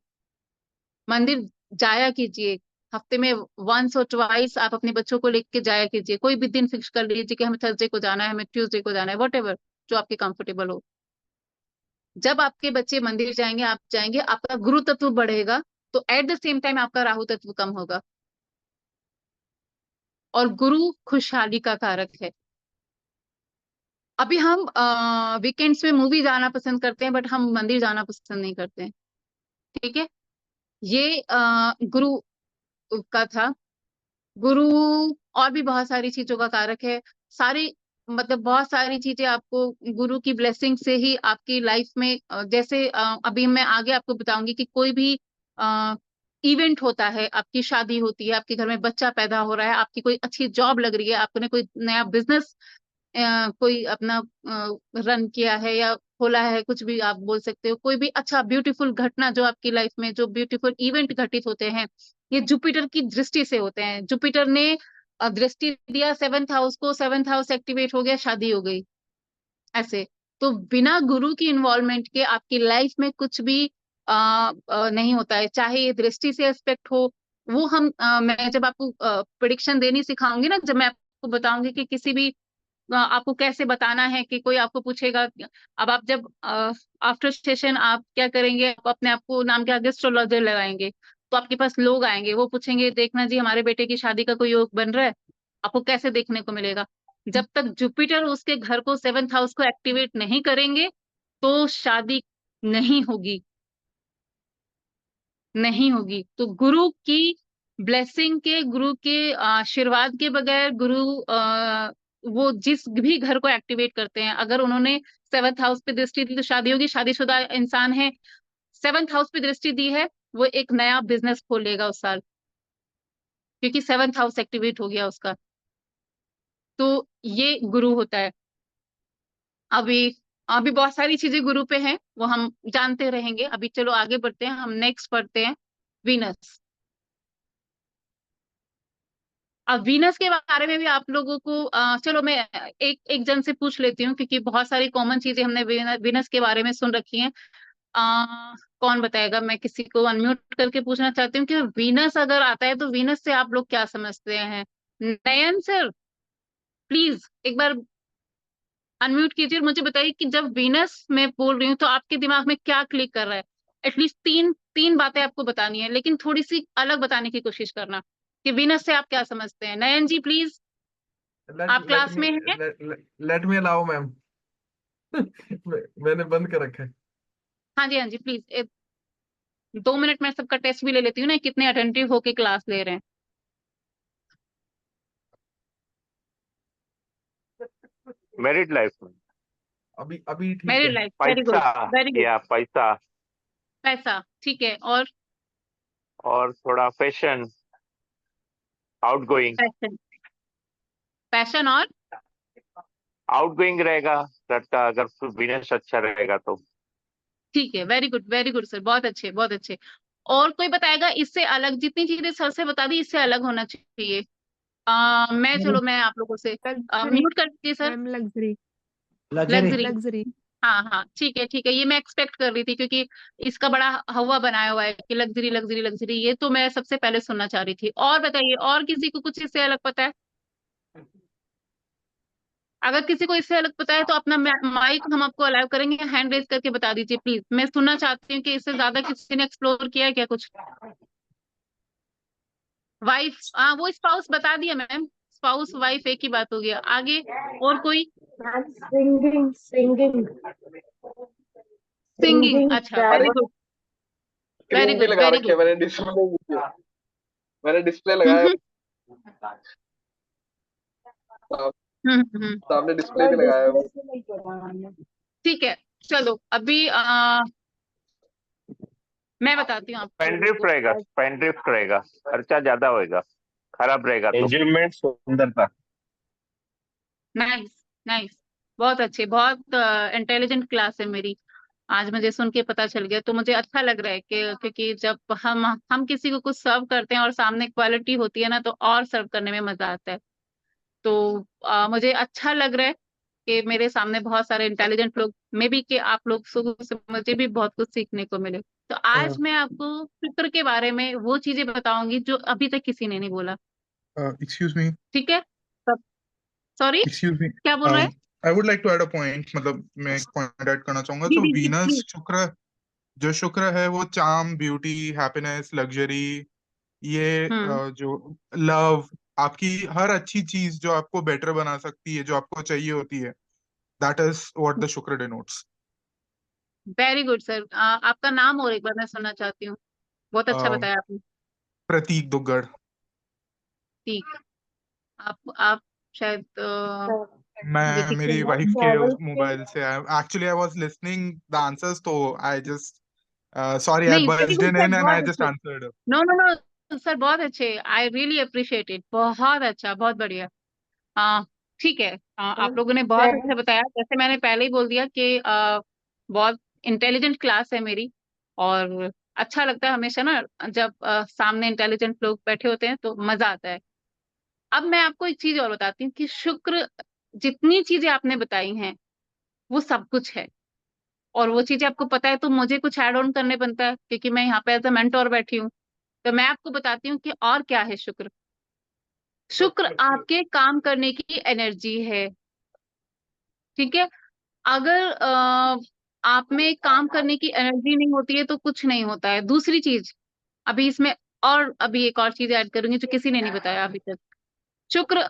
मंदिर जाया कीजिए। हफ्ते में वंस और ट्वाइस आप अपने बच्चों को लेके जाया कीजिए। कोई भी दिन फिक्स कर लीजिए कि हमें थर्सडे को जाना है, हमें ट्यूसडे को जाना है, वट एवर जो आपके कंफर्टेबल हो। जब आपके बच्चे मंदिर जाएंगे, आप जाएंगे, आपका गुरु तत्व बढ़ेगा, तो एट द सेम टाइम आपका राहु तत्व कम होगा। और गुरु खुशहाली का कारक है। अभी हम वीकेंड्स में मूवी जाना पसंद करते हैं, बट हम मंदिर जाना पसंद नहीं करते हैं। ठीक है। ये गुरु का था। गुरु और भी बहुत सारी चीजों का कारक है। सारी मतलब बहुत सारी चीजें आपको गुरु की ब्लेसिंग से ही आपकी लाइफ में जैसे अभी मैं आगे आपको बताऊंगी कि कोई भी इवेंट होता है, आपकी शादी होती है, आपके घर में बच्चा पैदा हो रहा है, आपकी कोई अच्छी जॉब लग रही है, आपने कोई नया बिजनेस कोई अपना रन किया है या खोला है, कुछ भी आप बोल सकते हो, कोई भी अच्छा ब्यूटीफुल घटना जो आपकी लाइफ में, जो ब्यूटीफुल इवेंट घटित होते हैं, ये जुपिटर की दृष्टि से होते हैं। जुपिटर ने दृष्टि दिया सेवंथ हाउस को, सेवंथ हाउस एक्टिवेट हो गया, शादी हो गई। ऐसे तो बिना गुरु की इन्वॉल्वमेंट के आपकी लाइफ में कुछ भी नहीं होता है, चाहे ये दृष्टि से एस्पेक्ट हो। वो मैं जब आपको प्रिडिक्शन देनी सिखाऊंगी ना, जब मैं आपको बताऊंगी कि किसी भी आपको कैसे बताना है, कि कोई आपको पूछेगा, अब आप जब आफ्टर सेशन आप क्या करेंगे, आप अपने आप को नाम के आगे एस्ट्रोलॉजर लगाएंगे, तो आपके पास लोग आएंगे, वो पूछेंगे देखना जी हमारे बेटे की शादी का कोई योग बन रहा है। आपको कैसे देखने को मिलेगा? जब तक जुपिटर उसके घर को, सेवेंथ हाउस को एक्टिवेट नहीं करेंगे, तो शादी नहीं होगी। नहीं होगी। तो गुरु की ब्लेसिंग के, गुरु के आशीर्वाद के बगैर, वो जिस भी घर को एक्टिवेट करते हैं, अगर उन्होंने सेवंथ हाउस पे दृष्टि दी तो शादी होगी, शादीशुदा इंसान है, सेवंथ हाउस पे दृष्टि दी है, वो एक नया बिजनेस खोलेगा उस साल, क्योंकि सेवंथ हाउस एक्टिवेट हो गया उसका। तो ये गुरु होता है। अभी अभी बहुत सारी चीजें गुरु पे हैं, वो हम जानते रहेंगे। अभी चलो आगे बढ़ते हैं, हम नेक्स्ट पढ़ते हैं वीनस। अब वीनस के बारे में भी आप लोगों को चलो मैं एक एक जन से पूछ लेती हूँ, क्योंकि बहुत सारी कॉमन चीजें हमने वीनस के बारे में सुन रखी हैं। कौन बताएगा? मैं किसी को अनम्यूट करके पूछना चाहती हूँ कि वीनस अगर आता है तो वीनस से आप लोग क्या समझते हैं? नयन सर, प्लीज एक बार अनम्यूट कीजिए और मुझे बताइए कि जब वीनस मैं बोल रही हूँ तो आपके दिमाग में क्या क्लिक कर रहा है। एटलीस्ट तीन तीन बातें आपको बतानी है, लेकिन थोड़ी सी अलग बताने की कोशिश करना कि वीनस से आप क्या समझते हैं। नयन जी प्लीज, लेट आप लेट क्लास मी में हैं? Let me allow ma'am. मैंने बंद कर रखा है। हाँ जी, हाँ जी, प्लीज 2 मिनट में सबका टेस्ट भी ले लेती हूँ ना, कितने अटेंटिव होके क्लास ले रहे हैं। मैरिड लाइफ में अभी अभी ठीक मैरिड है। लाइफ, वेरी गुड, पैसा वेरी गुड। या पैसा पैसा ठीक है, और और थोड़ा फैशन, आउटगोइंग। पैशन, पैशन और आउटगोइंग रहेगा, बट अगर बिजनेस अच्छा रहेगा तो। ठीक है, वेरी गुड सर, बहुत अच्छे बहुत अच्छे। और कोई बताएगा इससे अलग, जितनी चीजें सर से बता दी इससे अलग होना चाहिए। मैं आप लोगों से लग्जरी। म्यूट कर दीजिए sir. Ma'am luxury. Luxury. Luxury. हाँ हाँ ठीक है, ये मैं एक्सपेक्ट कर रही थी क्योंकि इसका बड़ा हवा बनाया हुआ है कि लग्जरी लग्जरी लग्जरी, ये तो मैं सबसे पहले सुनना चाह रही थी। और बताइए, और किसी को कुछ इससे अलग पता है? अगर किसी को इससे अलग पता है तो अपना माइक हम आपको अलाउ करेंगे, हैंड रेज करके बता दीजिए प्लीज। मैं सुनना चाहती हूँ कि इससे ज्यादा किसी ने एक्सप्लोर किया है क्या कुछ? वाइफ, हाँ वो स्पाउस बता दिया मैम, स्पाउस वाइफ एक ही बात हो गया। आगे और कोई? सिंगिंग सिंगिंग सिंगिंग, सिंगिंग अच्छा वेरी गुड वेरी स्क्रीन भी गुड लगा वेरी रखी है गुड। मैंने, डिस्प्ले लगाया है। हम्म। सामने डिस्प्ले सर भी लगाया है डिस्प्ले वो। से नहीं पढ़ा हमने। ठीक है, चलो अभी मैं बताती हूँ आप लोगों स्पेंड्रिफ्ट को। रहेगा, स्पेंड्रिफ्ट रहेगा, खर्चा ज्यादा होएगा, खराब रहेगा तो। एंजॉयमेंट, सुंदरता। नाइस नाइस, बहुत अच्छे, बहुत इंटेलिजेंट क्लास है मेरी। आज मुझे सुन के पता चल गया, तो मुझे अच्छा लग रहा है कि क्योंकि जब हम किसी को कुछ सर्व करते हैं और सामने क्वालिटी होती है ना, तो और सर्व करने में मजा आता है। तो मुझे अच्छा लग रहा है कि मेरे सामने बहुत सारे इंटेलिजेंट लोग, मे बी कि आप लोग से मुझे भी बहुत कुछ सीखने को मिले। तो आज मैं आपको शुक्र के बारे में वो चीजें बताऊंगी जो अभी तक किसी ने नहीं बोला। Excuse me, ठीक है? Sorry, excuse me. क्या बोल रहे हैं? I would like to add a point. मतलब मैं एक पॉइंट ऐड करना चाहूंगा। जी तो जी जी वीनस प्लीज। शुक्र, जो शुक्र है वो चार्म, ब्यूटी, हैप्पीनेस, लग्जरी, ये हम्म, जो लव, आपकी हर अच्छी चीज जो आपको बेटर बना सकती है, जो आपको चाहिए होती है, दैट इज व्हाट द शुक्र डिनोट्स। Very good sir. आपका नाम और एक बार मैं सुनना चाहती हूँ। बहुत अच्छा बताया आपने। प्रतीक दुग्गड़। ठीक, आप शायद मुझे मैं ठीक से मेरी नहीं। वाइफ के ट्रैवल के मोबाइल से actually I was listening the answers, तो आई जस्ट sorry, I नहीं, very barged good in sir, and I बहुत just अच्छे। answered. No no no sir, बहुत अच्छे, आई रियली अप्रिशिएट इट, बहुत अच्छा बहुत बढ़िया। आ, ठीक है, आप लोगों ने बहुत फ्रेंड। अच्छा बताया। जैसे मैंने पहले ही बोल दिया कि बहुत इंटेलिजेंट क्लास है मेरी। और अच्छा लगता है हमेशा ना, जब सामने इंटेलिजेंट लोग बैठे होते हैं तो मजा आता है। अब मैं आपको एक चीज और बताती हूँ कि शुक्र, जितनी चीजें आपने बताई हैं वो सब कुछ है। और वो चीजें आपको पता है तो मुझे कुछ ऐड ऑन करने बनता है, क्योंकि मैं यहाँ पे एज अ मेंटोर बैठी हूँ। तो मैं आपको बताती हूँ कि और क्या है शुक्र। शुक्र आपके काम करने की एनर्जी है। ठीक है? अगर आप में काम करने की एनर्जी नहीं होती है तो कुछ नहीं होता है। दूसरी चीज, अभी इसमें और अभी एक और चीज ऐड करूंगी जो किसी ने नहीं बताया अभी तक। शुक्र,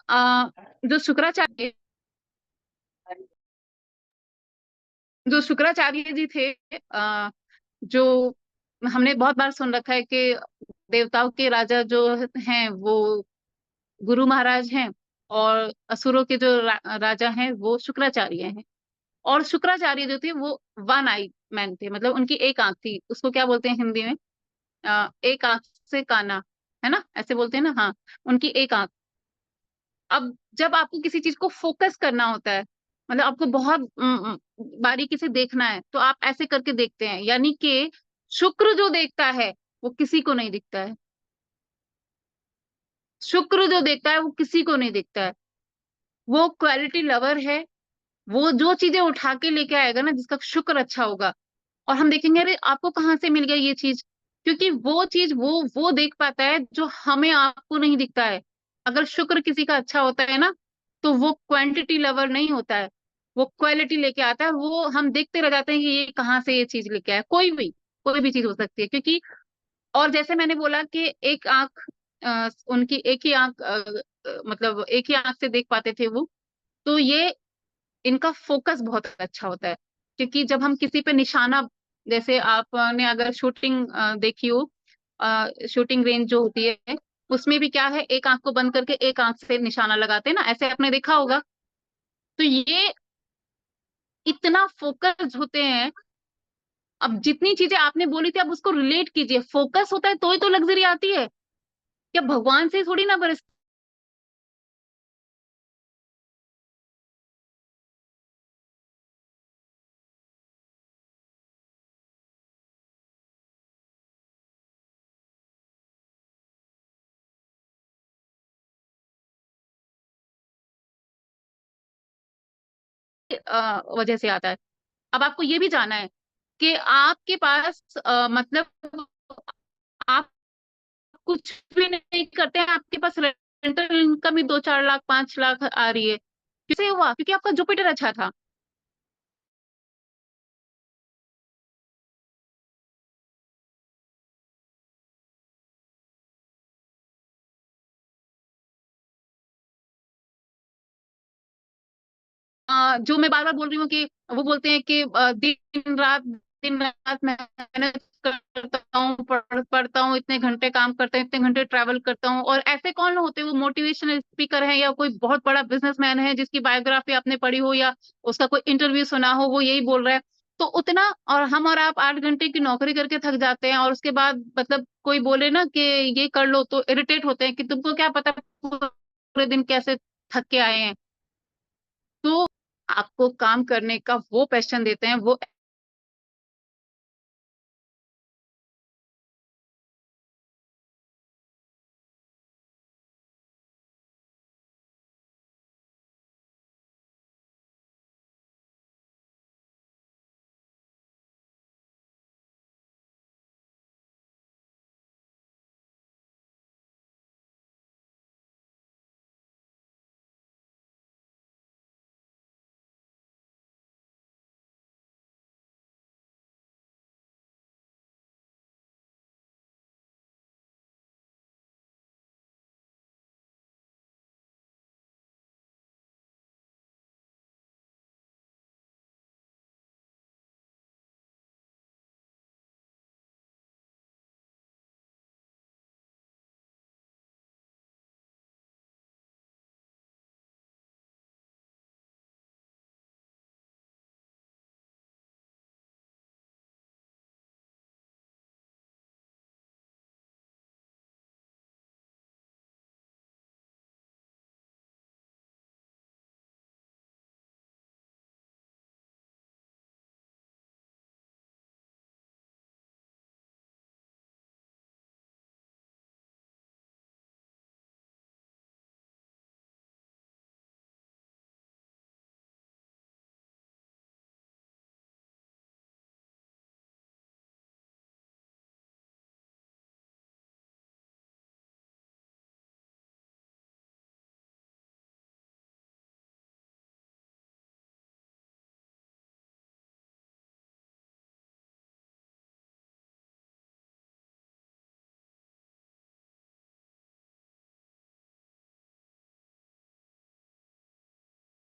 जो शुक्राचार्य जो शुक्राचार्य जी थे, जो हमने बहुत बार सुन रखा है कि देवताओं के राजा जो हैं वो गुरु महाराज हैं, और असुरों के जो राजा हैं वो शुक्राचार्य हैं। और शुक्राचार्य जो थे वो वन आई मैन थे, मतलब उनकी एक आंख थी। उसको क्या बोलते हैं हिंदी में? एक आंख से काना, है ना, ऐसे बोलते हैं ना? हाँ, उनकी एक आंख। अब जब आपको किसी चीज को फोकस करना होता है, मतलब आपको बहुत बारीकी से देखना है, तो आप ऐसे करके देखते हैं, यानी कि शुक्र जो देखता है वो किसी को नहीं दिखता है। शुक्र जो देखता है वो किसी को नहीं दिखता है। वो क्वालिटी लवर है। वो जो चीजें उठा के लेके आएगा ना, जिसका शुक्र अच्छा होगा, और हम देखेंगे अरे आपको कहाँ से मिल गया ये चीज, क्योंकि वो चीज वो देख पाता है जो हमें आपको नहीं दिखता है। अगर शुक्र किसी का अच्छा होता है ना, तो वो क्वांटिटी लवर नहीं होता है, वो क्वालिटी लेके आता है। वो हम देखते रह जाते हैं कि ये कहाँ से ये चीज लेके आया। कोई भी चीज हो सकती है, क्योंकि और जैसे मैंने बोला कि एक आंख, उनकी एक ही आंख, मतलब एक ही आंख से देख पाते थे वो। तो ये इनका फोकस बहुत अच्छा होता है, क्योंकि जब हम किसी पे निशाना, जैसे आपने अगर शूटिंग देखी हो, शूटिंग रेंज जो होती है, उसमें भी क्या है, एक आंख को बंद करके एक आंख से निशाना लगाते हैं ना, ऐसे आपने देखा होगा। तो ये इतना फोकस होते हैं अब जितनी चीजें आपने बोली थी, अब उसको रिलेट कीजिए। फोकस होता है तो ही तो लग्जरी आती है। क्या भगवान से थोड़ी ना बरस वजह से आता है। अब आपको ये भी जानना है कि आपके पास मतलब आप कुछ भी नहीं करते हैं, आपके पास रेंटल इनकम ही 2-4 लाख 5 लाख आ रही है। कैसे हुआ? क्योंकि आपका जुपिटर अच्छा था। जो मैं बार बार बोल रही हूँ कि वो बोलते हैं कि दिन रात मेहनत करता हूँ, पढ़ता हूँ, इतने घंटे काम करता हूँ, इतने घंटे ट्रैवल करता हूँ। और ऐसे कौन होते हैं? वो मोटिवेशनल स्पीकर है या कोई बहुत बड़ा बिजनेसमैन है जिसकी बायोग्राफी आपने पढ़ी हो या उसका कोई इंटरव्यू सुना हो, वो यही बोल रहा है। तो उतना, और हम और आप 8 घंटे की नौकरी करके थक जाते हैं, और उसके बाद मतलब कोई बोले ना कि ये कर लो, तो इरिटेट होते हैं कि तुमको क्या पता पूरे दिन कैसे थक के आए हैं। तो आपको काम करने का वो पैशन देते हैं, वो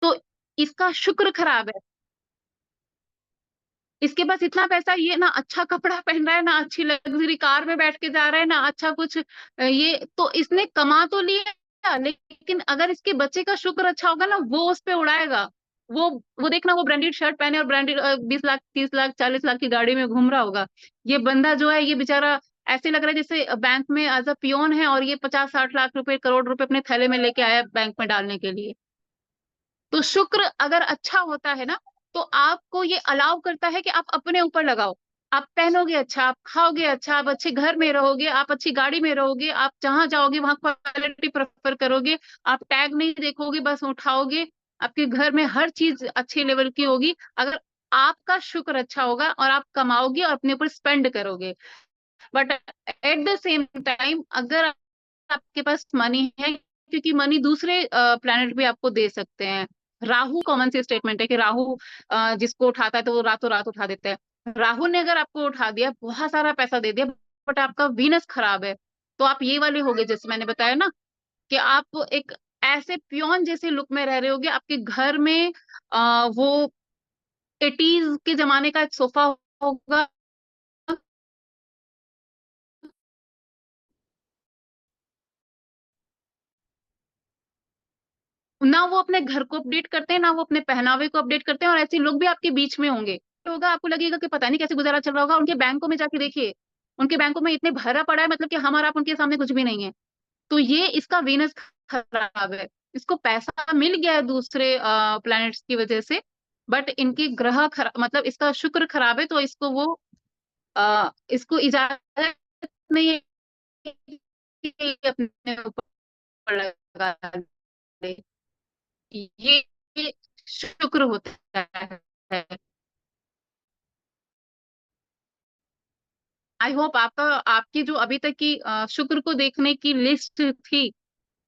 तो इसका शुक्र खराब है। इसके पास इतना पैसा, ये ना अच्छा कपड़ा पहन रहा है, ना अच्छी लग्जरी कार में बैठ के जा रहा है, ना अच्छा कुछ ये तो इसने कमा तो लिया, लेकिन अगर इसके बच्चे का शुक्र अच्छा होगा ना, वो उस पे उड़ाएगा। वो देखना, वो ब्रांडेड शर्ट पहने और ब्रांडेड 20 लाख 30 लाख 40 लाख की गाड़ी में घूम रहा होगा। ये बंदा जो है, ये बेचारा ऐसे लग रहा है जैसे बैंक में एज अ पियोन है, और ये 50-60 लाख रुपए, करोड़ रुपए अपने थैले में लेके आया बैंक में डालने के लिए। तो शुक्र अगर अच्छा होता है ना, तो आपको ये अलाउ करता है कि आप अपने ऊपर लगाओ। आप पहनोगे अच्छा, आप खाओगे अच्छा, आप अच्छे घर में रहोगे, आप अच्छी गाड़ी में रहोगे, आप जहां जाओगे वहां क्वालिटी प्रेफर करोगे। आप टैग नहीं देखोगे, बस उठाओगे। आपके घर में हर चीज अच्छे लेवल की होगी, अगर आपका शुक्र अच्छा होगा, और आप कमाओगे और अपने ऊपर स्पेंड करोगे। But at the same time, अगर आपके पास मनी है, क्योंकि मनी दूसरे प्लेनेट भी आपको दे सकते हैं। राहु कॉमन सी स्टेटमेंट है कि राहु जिसको उठाता है तो वो रातों रात उठा देता है। राहु ने अगर आपको उठा दिया, बहुत सारा पैसा दे दिया, बट आपका वीनस खराब है, तो आप ये वाले होगे, जैसे मैंने बताया ना, कि आप एक ऐसे पियोन जैसे लुक में रह रहे होगे। आपके घर में वो 80s के जमाने का एक सोफा होगा, ना वो अपने घर को अपडेट करते हैं, ना वो अपने पहनावे को अपडेट करते हैं, और ऐसे लोग भी आपके बीच में होंगे। होगा, आपको लगेगा कि पता नहीं कैसे गुजारा चल रहा होगा। उनके बैंकों में जाके देखिए, उनके बैंकों में इतने भरा पड़ा है, मतलब कि हम और आप उनके सामने कुछ भी नहीं है। तो ये इसका वीनस खराब है, इसको पैसा मिल गया है दूसरे प्लैनेट्स की वजह से, बट इनकी ग्रह मतलब इसका शुक्र खराब है, तो इसको वो इसको इजाजत नहीं है कि अपने ऊपर लगा ले। ये शुक्र होता है। आई होप आपकी जो अभी तक की शुक्र को देखने की लिस्ट थी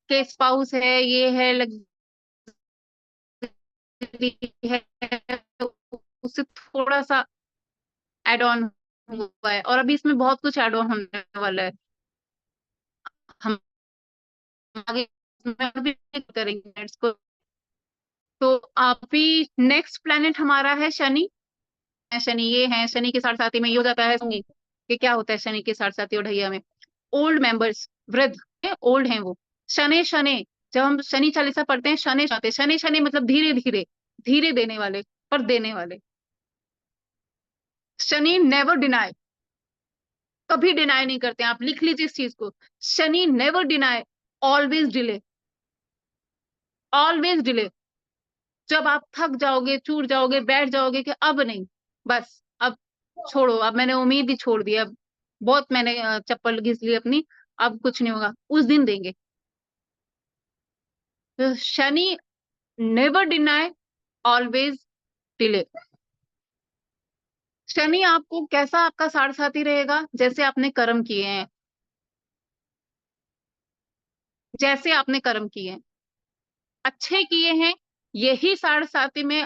कि स्पाउस है, ये है, लग्जरी है, उससे थोड़ा सा एड ऑन हुआ है, और अभी इसमें बहुत कुछ एड ऑन होने वाला है। हम आगे इसमें भी करेंगे इसको। तो अभी नेक्स्ट प्लेनेट हमारा है शनि। शनि ये है, शनि के साथ साथी में ये हो जाता है कि क्या होता है शनि के साथ साथी और ढैया में, ओल्ड मेंबर्स, वृद्ध है, ओल्ड हैं वो। शनि शनि, जब हम शनि चालीसा पढ़ते हैं, शनि चाहते, शनि शनि मतलब धीरे धीरे, धीरे देने वाले, पर देने वाले। शनि नेवर डिनाई, कभी डिनाई नहीं करते हैं, आप लिख लीजिए इस चीज को। Shani never deny, always delay, always delay. जब आप थक जाओगे, चूर जाओगे, बैठ जाओगे कि अब नहीं, बस अब छोड़ो, अब मैंने उम्मीद ही छोड़ दी, अब बहुत मैंने चप्पल घिस ली अपनी, अब कुछ नहीं होगा, उस दिन देंगे। तो Shani never deny, always delay. Shani आपको कैसा, आपका साढ़े साथी रहेगा जैसे आपने कर्म किए हैं, जैसे आपने कर्म किए हैं, अच्छे किए हैं, यही साढ़े साथी में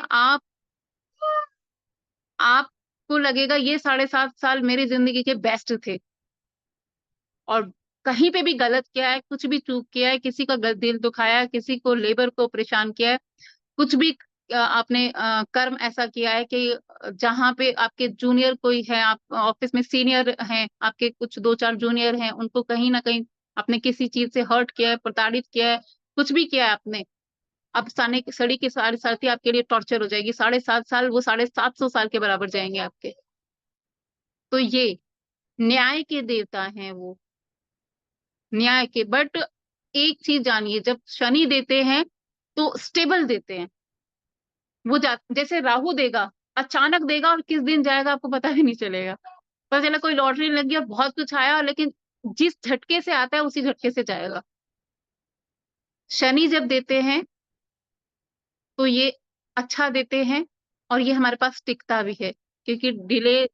आपको लगेगा ये 7.5 साल मेरी जिंदगी के बेस्ट थे। और कहीं पे भी गलत किया है, कुछ भी चूक किया है, किसी का दिल दुखाया है, किसी को लेबर को परेशान किया है, कुछ भी आपने कर्म ऐसा किया है कि जहाँ पे आपके जूनियर कोई है, आप ऑफिस में सीनियर हैं, आपके कुछ 2-4 जूनियर हैं, उनको कहीं ना कहीं आपने किसी चीज से हर्ट किया है, प्रताड़ित किया है, कुछ भी किया है आपने, अब सड़ी की साढ़े साथी आपके लिए टॉर्चर हो जाएगी। 7.5 साल वो 750 साल के बराबर जाएंगे आपके। तो ये न्याय के देवता हैं वो, न्याय के। बट एक चीज जानिए, जब शनि देते हैं तो स्टेबल देते हैं। वो जैसे राहु देगा, अचानक देगा, और किस दिन जाएगा आपको पता भी नहीं चलेगा। पता चला कोई लॉटरी लग गई और बहुत कुछ आया, लेकिन जिस झटके से आता है उसी झटके से जाएगा। शनि जब देते हैं तो ये अच्छा देते हैं, और ये हमारे पास टिकता भी है, क्योंकि डिले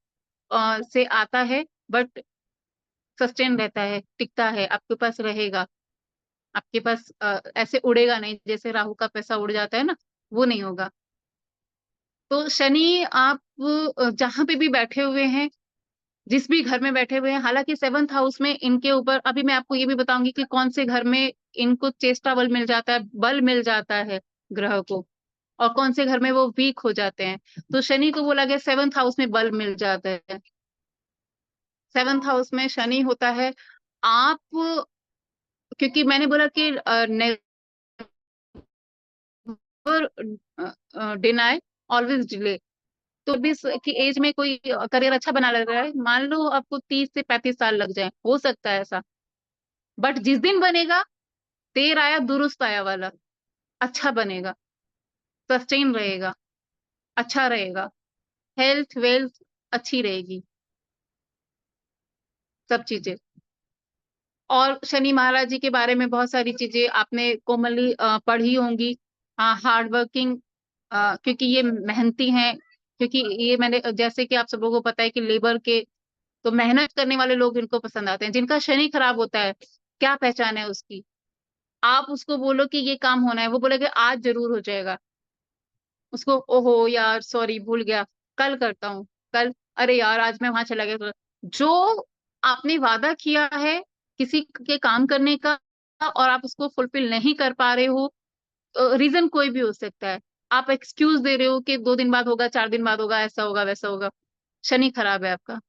से आता है, बट सस्टेन रहता है, टिकता है, आपके पास रहेगा, आपके पास ऐसे उड़ेगा नहीं, जैसे राहु का पैसा उड़ जाता है ना, वो नहीं होगा। तो शनि आप जहां पे भी बैठे हुए हैं, जिस भी घर में बैठे हुए हैं, हालांकि 7th हाउस में इनके ऊपर, अभी मैं आपको ये भी बताऊंगी कि कौन से घर में इनको चेष्टा बल मिल जाता है, बल मिल जाता है ग्रह को, और कौन से घर में वो वीक हो जाते हैं। तो शनि को बोला गया 7th हाउस में बल मिल जाता है। 7th हाउस में शनि होता है। आप, क्योंकि मैंने बोला कि डिनाई, ऑलवेज डिले। तो 20 की एज में कोई करियर अच्छा बना लग रहा है, मान लो आपको 30 से 35 साल लग जाए, हो सकता है ऐसा, बट जिस दिन बनेगा, देर आया दुरुस्त आया वाला, अच्छा बनेगा, सस्टेन रहेगा, अच्छा रहेगा, हेल्थ वेल्थ अच्छी रहेगी, सब चीजें। और शनि महाराज जी के बारे में बहुत सारी चीजें आपने कोमली पढ़ी होंगी। हाँ, हार्ड वर्किंग, क्योंकि ये मेहनती हैं, क्योंकि ये मैंने, जैसे कि आप सब लोगों को पता है कि लेबर के, तो मेहनत करने वाले लोग इनको पसंद आते हैं। जिनका शनि खराब होता है, क्या पहचान है उसकी, आप उसको बोलो कि ये काम होना है, वो बोलेगा आज जरूर हो जाएगा, उसको ओहो यार सॉरी भूल गया, कल करता हूँ, कल, अरे यार आज मैं वहां चला गया। तो जो आपने वादा किया है किसी के काम करने का, और आप उसको फुलफिल नहीं कर पा रहे हो, रीजन कोई भी हो सकता है, आप एक्सक्यूज दे रहे हो कि 2 दिन बाद होगा, 4 दिन बाद होगा, ऐसा होगा वैसा होगा, शनि खराब है आपका,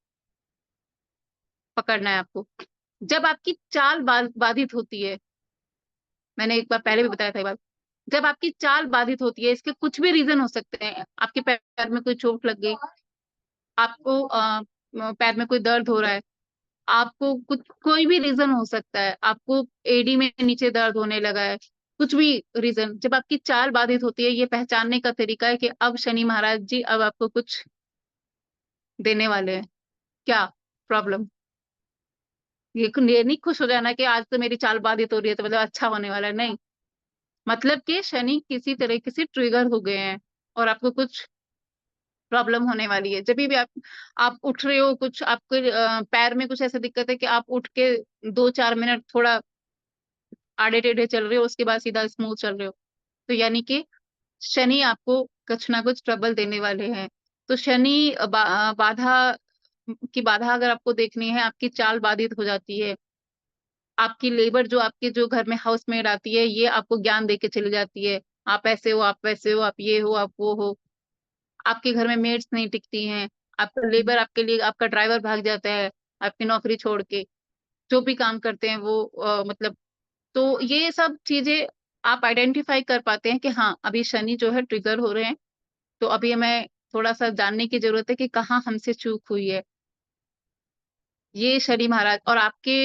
पकड़ना है आपको। जब आपकी चाल बाधित होती है, मैंने एक बार पहले भी बताया था ये बात, जब आपकी चाल बाधित होती है, इसके कुछ भी रीजन हो सकते हैं, आपके पैर में कोई चोट लग गई, आपको पैर में कोई दर्द हो रहा है, आपको कुछ कोई भी रीजन हो सकता है, आपको एडी में नीचे दर्द होने लगा है, कुछ भी रीजन, जब आपकी चाल बाधित होती है, ये पहचानने का तरीका है कि अब शनि महाराज जी अब आपको कुछ देने वाले हैं। क्या प्रॉब्लम? ये नहीं खुश हो जाना कि आज तो मेरी चाल बाधित हो रही है तो मतलब अच्छा होने वाला है, नहीं। मतलब कि शनि किसी तरीके से ट्रिगर हो गए हैं और आपको कुछ प्रॉब्लम होने वाली है। जब भी आप उठ रहे हो, कुछ आपके पैर में कुछ ऐसा दिक्कत है कि आप उठ के 2-4 मिनट थोड़ा आड़े टेढ़े चल रहे हो, उसके बाद सीधा स्मूथ चल रहे हो, तो यानी कि शनि आपको कुछ ना कुछ ट्रबल देने वाले हैं। तो शनि बाधा की बाधा अगर आपको देखनी है, आपकी चाल बाधित हो जाती है, आपकी लेबर जो आपके जो घर में हाउसमेड आती है, ये आपको ज्ञान दे के चली जाती है, आप ऐसे हो, आप वैसे हो, आप ये हो, आप वो हो। आपके घर में मेड्स नहीं टिकती हैं, आपका लेबर आपके लिए, आपका ड्राइवर भाग जाता है आपकी नौकरी छोड़ के, जो भी काम करते हैं वो मतलब, तो ये सब चीजें आप आइडेंटिफाई कर पाते हैं कि हाँ अभी शनि जो है ट्रिगर हो रहे हैं, तो अभी हमें थोड़ा सा जानने की जरूरत है कि कहाँ हमसे चूक हुई है। ये शनि महाराज और आपके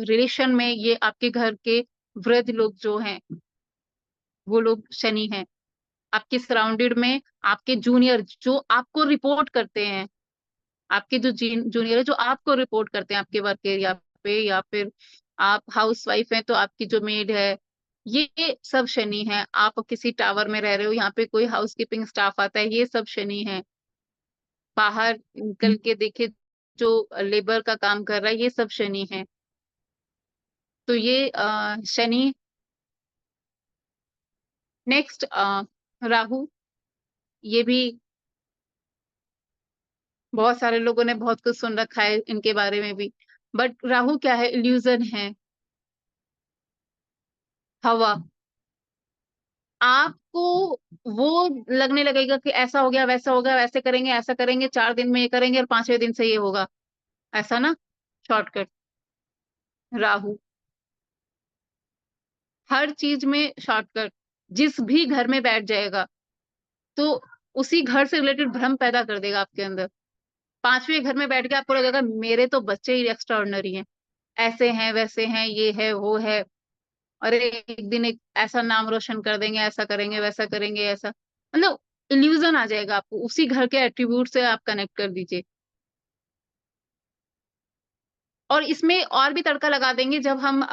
रिलेशन में ये आपके घर के वृद्ध लोग जो हैं, वो लोग शनि हैं। आपके सराउंडेड में आपके जूनियर जो आपको रिपोर्ट करते हैं, आपके जो जूनियर है जो आपको रिपोर्ट करते हैं आपके वर्क एरिया पे, या फिर आप हाउस वाइफ हैं तो आपकी जो मेड है, ये सब शनि है। आप किसी टावर में रह रहे हो, यहाँ पे कोई हाउसकीपिंग स्टाफ आता है, ये सब शनि है। बाहर निकल के देखे जो लेबर का काम कर रहा है, ये सब शनि है। तो ये शनि। नेक्स्ट राहु, ये भी बहुत सारे लोगों ने बहुत कुछ सुन रखा है इनके बारे में भी, बट राहु क्या है? इल्यूजन है, हवा। आपको वो लगने लगेगा कि ऐसा हो गया, वैसा हो गया, वैसे करेंगे, ऐसा करेंगे, 4 दिन में ये करेंगे और 5वें दिन से ये होगा, ऐसा ना। शॉर्टकट। राहु हर चीज में शॉर्टकट। जिस भी घर में बैठ जाएगा तो उसी घर से रिलेटेड भ्रम पैदा कर देगा आपके अंदर। 5वें घर में बैठ के आपको लगेगा मेरे तो बच्चे ही एक्स्ट्रा ऑर्डिनरी हैं, ऐसे हैं, वैसे हैं, ये है, वो है, अरे एक दिन एक ऐसा नाम रोशन कर देंगे, ऐसा करेंगे, वैसा करेंगे, ऐसा, मतलब इल्यूजन आ जाएगा आपको, उसी घर के एट्रीब्यूट से आप कनेक्ट कर दीजिए। और इसमें और भी तड़का लगा देंगे जब हम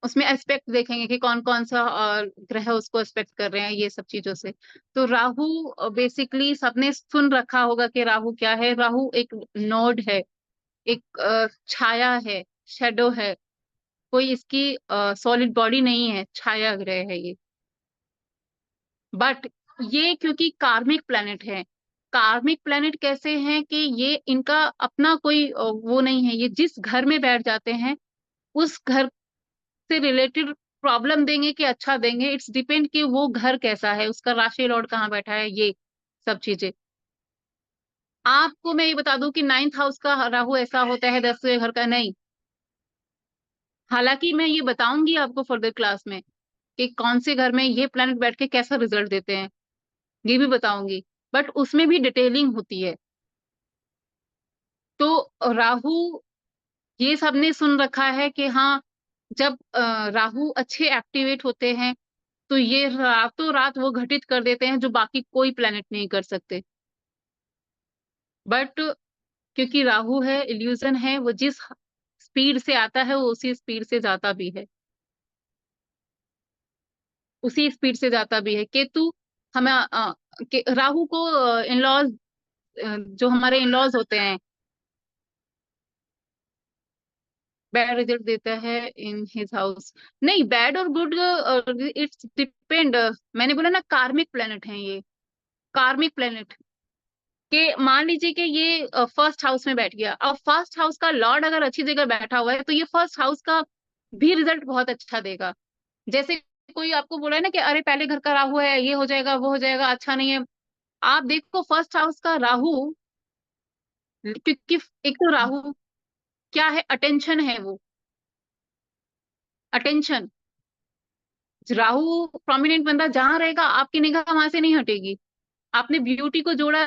उसमें एस्पेक्ट देखेंगे कि कौन कौन सा ग्रह उसको एस्पेक्ट कर रहे हैं, ये सब चीजों से। तो राहु बेसिकली सबने सुन रखा होगा कि राहु क्या है। राहु एक नोड है, एक छाया है, शेडो है, कोई इसकी सॉलिड बॉडी नहीं है, छाया ग्रह है ये। बट ये क्योंकि कार्मिक प्लैनेट है, कार्मिक प्लैनेट कैसे हैं कि ये इनका अपना कोई वो नहीं है, ये जिस घर में बैठ जाते हैं उस घर से रिलेटेड प्रॉब्लम देंगे कि अच्छा देंगे, इट्स डिपेंड कि वो घर कैसा है, उसका राशि लॉर्ड कहाँ बैठा है, ये सब चीजें। आपको मैं ये बता दूं कि 9th हाउस का राहु ऐसा होता है 10वें घर का नहीं। हालांकि मैं ये बताऊंगी आपको फर्दर क्लास में कि कौन से घर में ये प्लैनेट बैठ के कैसा रिजल्ट देते हैं, ये भी बताऊंगी, बट उसमें भी डिटेलिंग होती है। तो राहु, ये सबने सुन रखा है कि हाँ जब राहु अच्छे एक्टिवेट होते हैं तो ये रातों रात वो घटित कर देते हैं जो बाकी कोई प्लेनेट नहीं कर सकते। बट क्योंकि राहु है, इल्यूजन है, वो जिस स्पीड से आता है वो उसी स्पीड से जाता भी है, उसी स्पीड से जाता भी है। केतु हमें राहु को इनलॉज, जो हमारे इनलॉज होते हैं, बैड रिजल्ट देता है इन हिज हाउस। नहीं, बैड और गुड इट्स डिपेंड। मैंने बोला ना कार्मिक प्लेनेट है ये, कार्मिक प्लेनेट के मान लीजिए कि ये फर्स्ट हाउस में बैठ गया। अब फर्स्ट हाउस का लॉर्ड अगर अच्छी जगह बैठा हुआ है तो ये फर्स्ट हाउस का भी रिजल्ट बहुत अच्छा देगा। जैसे कोई आपको बोला है ना कि अरे पहले घर का राहु है, ये हो जाएगा, वो हो जाएगा, अच्छा नहीं है। आप देखो फर्स्ट हाउस का राहु, क्योंकि एक तो राहु क्या है, अटेंशन है वो, अटेंशन। राहु प्रोमिनेंट बंदा जहां रहेगा आपकी निगाह वहां से नहीं हटेगी। आपने ब्यूटी को जोड़ा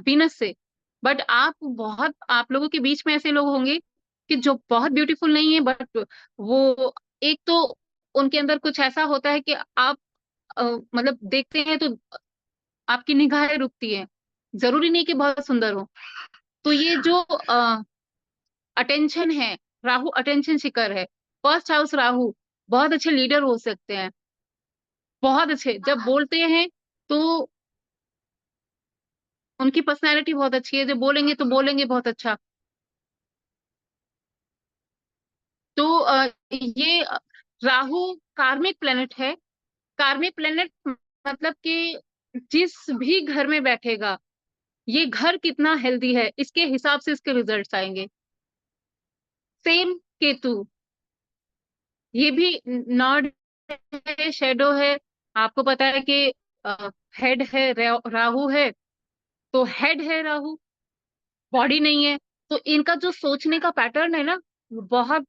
वीनस से, बट आप लोगों के बीच में ऐसे लोग होंगे कि जो बहुत ब्यूटीफुल नहीं है, बट वो एक तो उनके अंदर कुछ ऐसा होता है कि आप मतलब देखते हैं तो आपकी निगाहें रुकती हैं, जरूरी नहीं कि बहुत सुंदर हो। तो ये जो अटेंशन है, राहु अटेंशन सीकर है। फर्स्ट हाउस राहु बहुत अच्छे लीडर हो सकते हैं, बहुत अच्छे जब बोलते हैं तो उनकी पर्सनैलिटी बहुत अच्छी है, जब बोलेंगे तो बोलेंगे बहुत अच्छा। तो ये राहु कार्मिक प्लेनेट है। कार्मिक प्लेनेट मतलब कि जिस भी घर में बैठेगा, ये घर कितना हेल्दी है इसके हिसाब से इसके रिजल्ट्स आएंगे। सेम केतु, ये भी नॉड है, शेडो है। आपको पता है कि हेड है, राहु है, तो हेड है राहु, बॉडी नहीं है। तो इनका जो सोचने का पैटर्न है ना, वो बहुत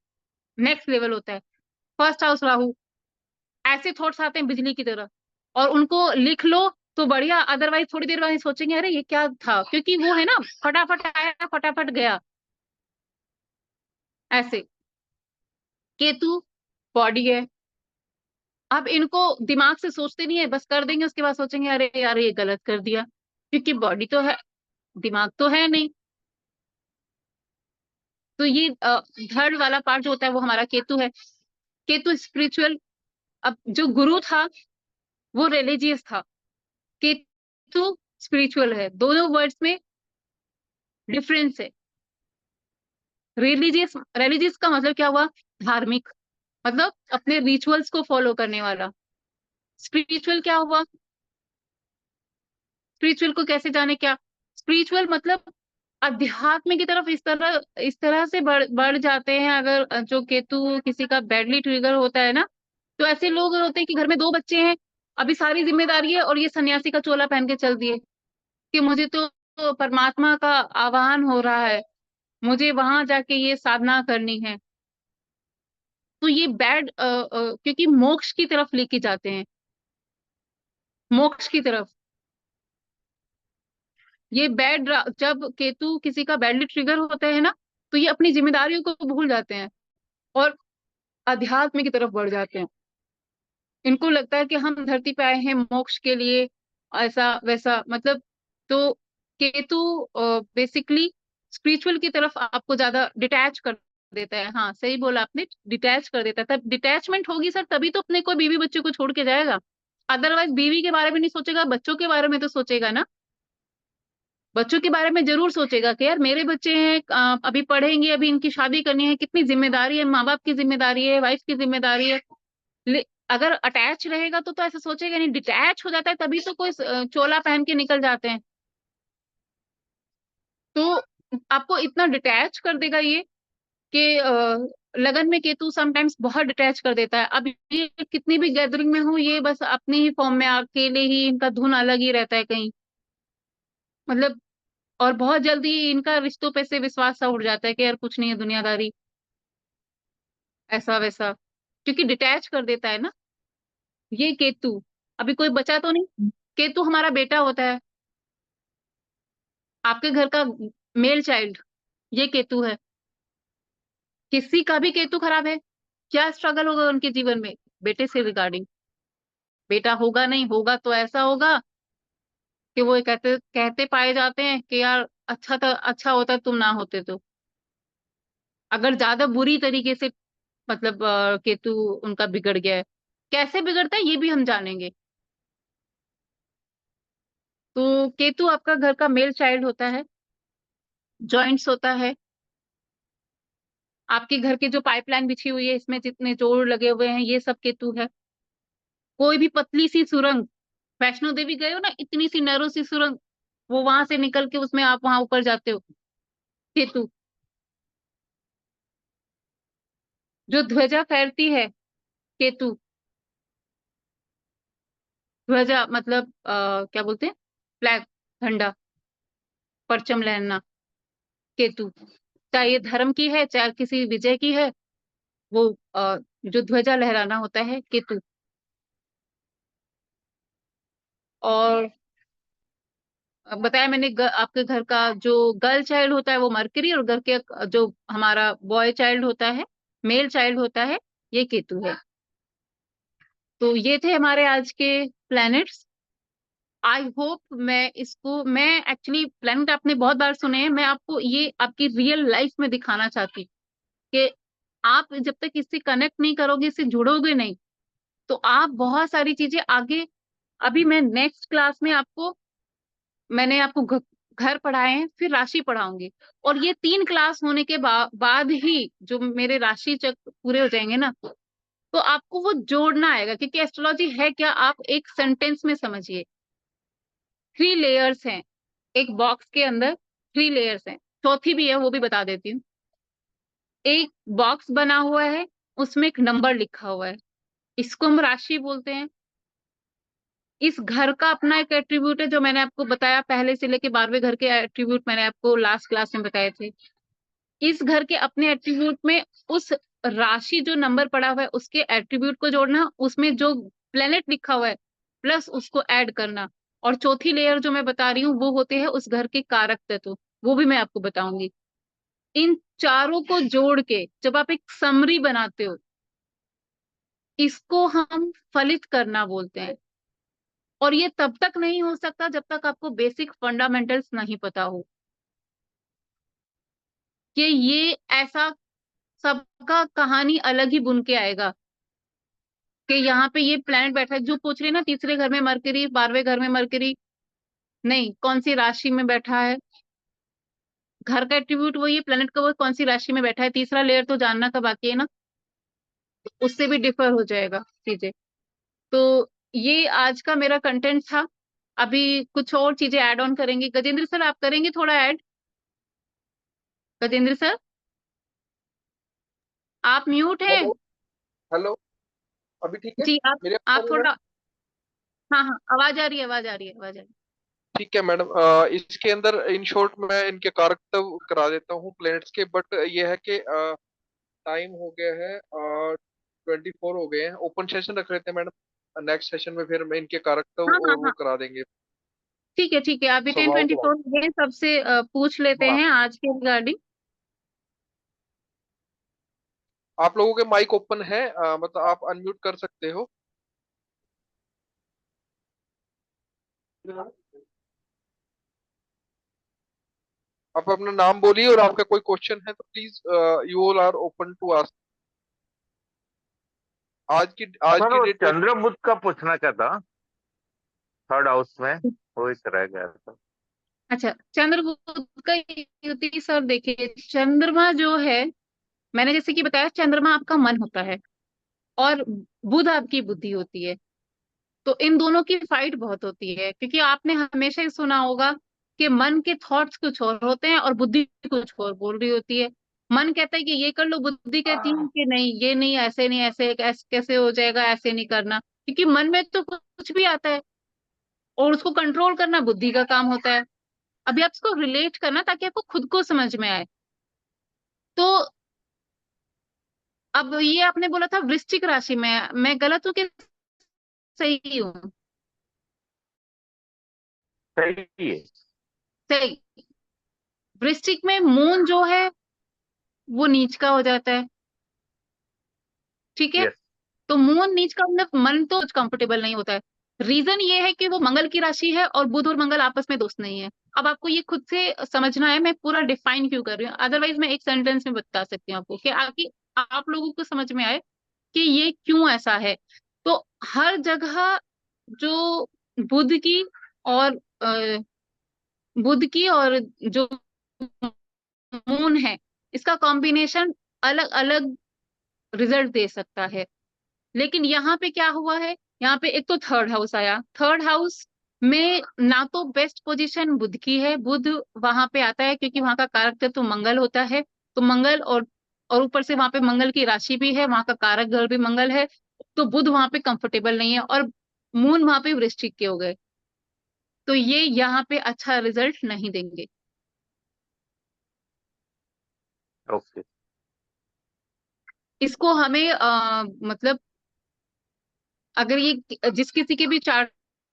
नेक्स्ट लेवल होता है। फर्स्ट हाउस राहु, ऐसे थॉट्स आते हैं बिजली की तरह, और उनको लिख लो तो बढ़िया, अदरवाइज थोड़ी देर बाद ही सोचेंगे अरे ये क्या था, क्योंकि वो है ना, फटाफट आया फटाफट गया ऐसे। केतु बॉडी है। अब इनको दिमाग से सोचते नहीं है, बस कर देंगे, उसके बाद सोचेंगे अरे यार ये गलत कर दिया, क्योंकि बॉडी तो है, दिमाग तो है नहीं। तो ये थर्ड वाला पार्ट जो होता है वो हमारा केतु है। केतु स्पिरिचुअल। अब जो गुरु था वो रिलीजियस था, केतु स्पिरिचुअल है। दोनों वर्ड्स में डिफरेंस है। रिलीजियस, रिलीजियस का मतलब क्या हुआ? धार्मिक, मतलब अपने रिचुअल्स को फॉलो करने वाला। स्पिरिचुअल क्या हुआ? स्पिरिचुअल को कैसे जाने क्या? स्पिरिचुअल मतलब अध्यात्म की तरफ इस तरह से बढ़ जाते हैं। अगर जो केतु किसी का बैडली ट्रिगर होता है ना, तो ऐसे लोग होते हैं कि घर में दो बच्चे हैं, अभी सारी जिम्मेदारी है, और ये सन्यासी का चोला पहन के चल दिए कि मुझे तो परमात्मा का आवाहन हो रहा है, मुझे वहां जाके ये साधना करनी है। तो ये बैड, क्योंकि मोक्ष की तरफ लेके जाते हैं, मोक्ष की तरफ। ये जब केतु किसी का बैडली ट्रिगर होता है ना, तो ये अपनी जिम्मेदारियों को भूल जाते हैं और अध्यात्म की तरफ बढ़ जाते हैं। इनको लगता है कि हम धरती पे आए हैं मोक्ष के लिए, ऐसा वैसा मतलब। तो केतु बेसिकली स्पिरिचुअल की तरफ आपको ज्यादा डिटैच कर देता है। हाँ सही बोला आपने, डिटैच कर देता है। तब डिटैचमेंट होगी सर, तभी तो अपने कोई बीवी बच्चों को छोड़ के जाएगा। अदरवाइज बीवी के बारे में नहीं सोचेगा, बच्चों के बारे में तो सोचेगा ना। बच्चों के बारे में जरूर सोचेगा कि यार मेरे बच्चे हैं, अभी पढ़ेंगे, अभी इनकी शादी करनी है, कितनी जिम्मेदारी है, माँ बाप की जिम्मेदारी है, वाइफ की जिम्मेदारी है। अगर अटैच रहेगा तो ऐसा सोचेगा नहीं। डिटैच हो जाता है तभी तो कोई चोला पहन के निकल जाते हैं। तो आपको इतना डिटैच कर देगा ये कि लगन में केतु समटाइम्स बहुत डिटैच कर देता है। अब ये कितनी भी गैदरिंग में हो, ये बस अपनी ही फॉर्म में अकेले ही, इनका धुन अलग ही रहता है कहीं, मतलब। और बहुत जल्दी इनका रिश्तों पे से विश्वास सा उड़ जाता है कि यार कुछ नहीं है, दुनियादारी ऐसा वैसा, क्योंकि डिटैच कर देता है ना ये केतु। अभी कोई बचा तो नहीं। केतु हमारा बेटा होता है, आपके घर का मेल चाइल्ड, ये केतु है। किसी का भी केतु खराब है, क्या स्ट्रगल होगा उनके जीवन में बेटे से रिगार्डिंग। बेटा होगा, नहीं होगा तो ऐसा होगा कि वो कहते कहते पाए जाते हैं कि यार अच्छा था, अच्छा होता तुम ना होते तो। अगर ज्यादा बुरी तरीके से, मतलब केतु उनका बिगड़ गया है। कैसे बिगड़ता है ये भी हम जानेंगे। तो केतु आपका घर का मेल चाइल्ड होता है, जॉइंट्स होता है। आपके घर की जो पाइपलाइन बिछी हुई है, इसमें जितने जोड़ लगे हुए हैं, ये सब केतु है। कोई भी पतली सी सुरंग, वैष्णो देवी गए हो ना, इतनी सी नैरो सी सुरंग, वो वहां से निकल के उसमें आप वहां ऊपर जाते हो, केतु। जो ध्वजा फहरती है, केतु। ध्वजा मतलब क्या बोलते हैं, फ्लैग, झंडा, परचम लहरना, केतु। चाहे ये धर्म की है, चाहे किसी विजय की है, वो जो ध्वजा लहराना होता है, केतु। और बताया मैंने, आपके घर का जो गर्ल चाइल्ड होता है वो मरकरी, और घर के जो हमारा बॉय चाइल्ड होता है, मेल चाइल्ड होता है, ये केतु है। तो ये थे हमारे आज के प्लैनेट्स। आई होप मैं एक्चुअली प्लैनेट आपने बहुत बार सुने हैं, मैं आपको ये आपकी रियल लाइफ में दिखाना चाहती हूँ कि आप जब तक इससे कनेक्ट नहीं करोगे, इससे जुड़ोगे नहीं, तो आप बहुत सारी चीजें आगे, अभी मैं नेक्स्ट क्लास में मैंने आपको घर पढ़ाए हैं, फिर राशि पढ़ाऊंगी, और ये 3 क्लास होने के बाद ही जो मेरे राशि चक्र पूरे हो जाएंगे ना, तो आपको वो जोड़ना आएगा, क्योंकि एस्ट्रोलॉजी है क्या, आप एक सेंटेंस में समझिए। 3 लेयर्स हैं एक बॉक्स के अंदर, 3 लेयर्स हैं, चौथी भी है वो भी बता देती हूँ। एक बॉक्स बना हुआ है, उसमें एक नंबर लिखा हुआ है, इसको हम राशि बोलते हैं। इस घर का अपना एक एट्रीब्यूट है, जो मैंने आपको बताया, पहले से लेके 12वें घर के एट्रीब्यूट मैंने आपको लास्ट क्लास में बताए थे। इस घर के अपने एट्रीब्यूट में उस राशि जो नंबर पड़ा हुआ है उसके एट्रीब्यूट को जोड़ना, उसमें जो प्लेनेट लिखा हुआ है प्लस उसको ऐड करना। और चौथी लेयर जो मैं बता रही हूँ वो होते हैं उस घर के कारक तत्व, वो भी मैं आपको बताऊंगी। इन चारों को जोड़ के जब आप एक समरी बनाते हो, इसको हम फलित करना बोलते हैं। और ये तब तक नहीं हो सकता जब तक आपको बेसिक फंडामेंटल्स नहीं पता हो कि ये ऐसा, सबका कहानी अलग ही बुन के आएगा कि यहाँ पे ये प्लेनेट बैठा है, जो पूछ रही है ना, तीसरे घर में मरकरी, 12वें घर में मरकरी, नहीं, कौन सी राशि में बैठा है, घर का एट्रीब्यूट वही है, प्लेनेट का वो कौन सी राशि में बैठा है, तीसरा लेयर तो जानना का बाकी है ना, उससे भी डिफर हो जाएगा चीजें। तो ये आज का मेरा कंटेंट था। अभी कुछ और चीजें ऐड ऑन करेंगे। गजेंद्र सर, आप करेंगे थोड़ा ऐड? गजेंद्र सर, आप म्यूट हैं। हेलो। हेलो। अभी ठीक है? जी, मेरे आप आवाज आ रही है थोड़ा, मैडम? हाँ हाँ, आवाज आ रही है, आवाज आ रही है, आवाज आ रही ठीक है मैडम। इसके अंदर इन शॉर्ट मैं इनके कारकत्व करा देता हूँ प्लैनेट्स के, बट ये है कि टाइम हो गया है, 24 हो गए हैं। ओपन सेशन रख लेते हैं मैडम, नेक्स्ट सेशन में फिर मैं इनके कारकत्व है। हाँ हाँ और वो हाँ, करा देंगे। ठीक है ठीक है, अभी टेन स्वभाव ट्वेंटी के फोर है, सबसे पूछ लेते बारे में। हैं आज के रिगार्डिंग। आप लोगों के माइक ओपन है, मतलब आप अनम्यूट कर सकते हो। आप अपना नाम बोलिए, और आपका कोई क्वेश्चन है तो please you all are open to ask. आज सर की वो डेट में। चंद्र बुध का पूछना क्या था, 3rd हाउस में, वो एक रह गया था। अच्छा, चंद्रगुप्त का युति सर, देखिए चंद्रमा जो है, मैंने जैसे कि बताया, चंद्रमा आपका मन होता है और बुध आपकी बुद्धि होती है। तो इन दोनों की फाइट बहुत होती है, क्योंकि आपने हमेशा ही सुना होगा कि मन के थॉट्स कुछ और होते हैं और बुद्धि कुछ और बोल रही होती है। मन कहता है कि ये कर लो, बुद्धि कहती है कि नहीं, ये नहीं, ऐसे नहीं, ऐसे कैसे हो जाएगा, ऐसे नहीं करना, क्योंकि मन में तो कुछ भी आता है और उसको कंट्रोल करना बुद्धि का काम होता है। अभी आप इसको रिलेट करना ताकि आपको खुद को समझ में आए। तो अब ये आपने बोला था वृश्चिक राशि में, मैं गलत हूँ कि सही हूँ? सही है। सही। वृश्चिक में मून जो है वो नीच का हो जाता है, ठीक है। यस। तो मून नीच का मतलब मन तो कंफर्टेबल नहीं होता है। रीजन ये है कि वो मंगल की राशि है और बुध और मंगल आपस में दोस्त नहीं है। अब आपको ये खुद से समझना है, मैं पूरा डिफाइन क्यों कर रही हूँ, अदरवाइज मैं एक सेंटेंस में बता सकती हूँ आपको कि आप लोगों को समझ में आए कि ये क्यों ऐसा है। तो हर जगह जो बुध की और जो मून है, इसका कॉम्बिनेशन अलग अलग रिजल्ट दे सकता है। लेकिन यहाँ पे क्या हुआ है, यहाँ पे एक तो 3rd हाउस आया, 3rd हाउस में ना तो बेस्ट पोजीशन बुध की है, बुध वहां पे आता है क्योंकि वहां का कारक तत्व तो मंगल होता है। तो मंगल और ऊपर से वहां पे मंगल की राशि भी है, वहां का कारक ग्रह भी मंगल है। तो बुध वहां पे कंफर्टेबल नहीं है और मून वहां पे वृश्चिक के हो गए, तो ये यहाँ पे अच्छा रिजल्ट नहीं देंगे। ओके। इसको हमें मतलब अगर ये जिस किसी के भी चार्ट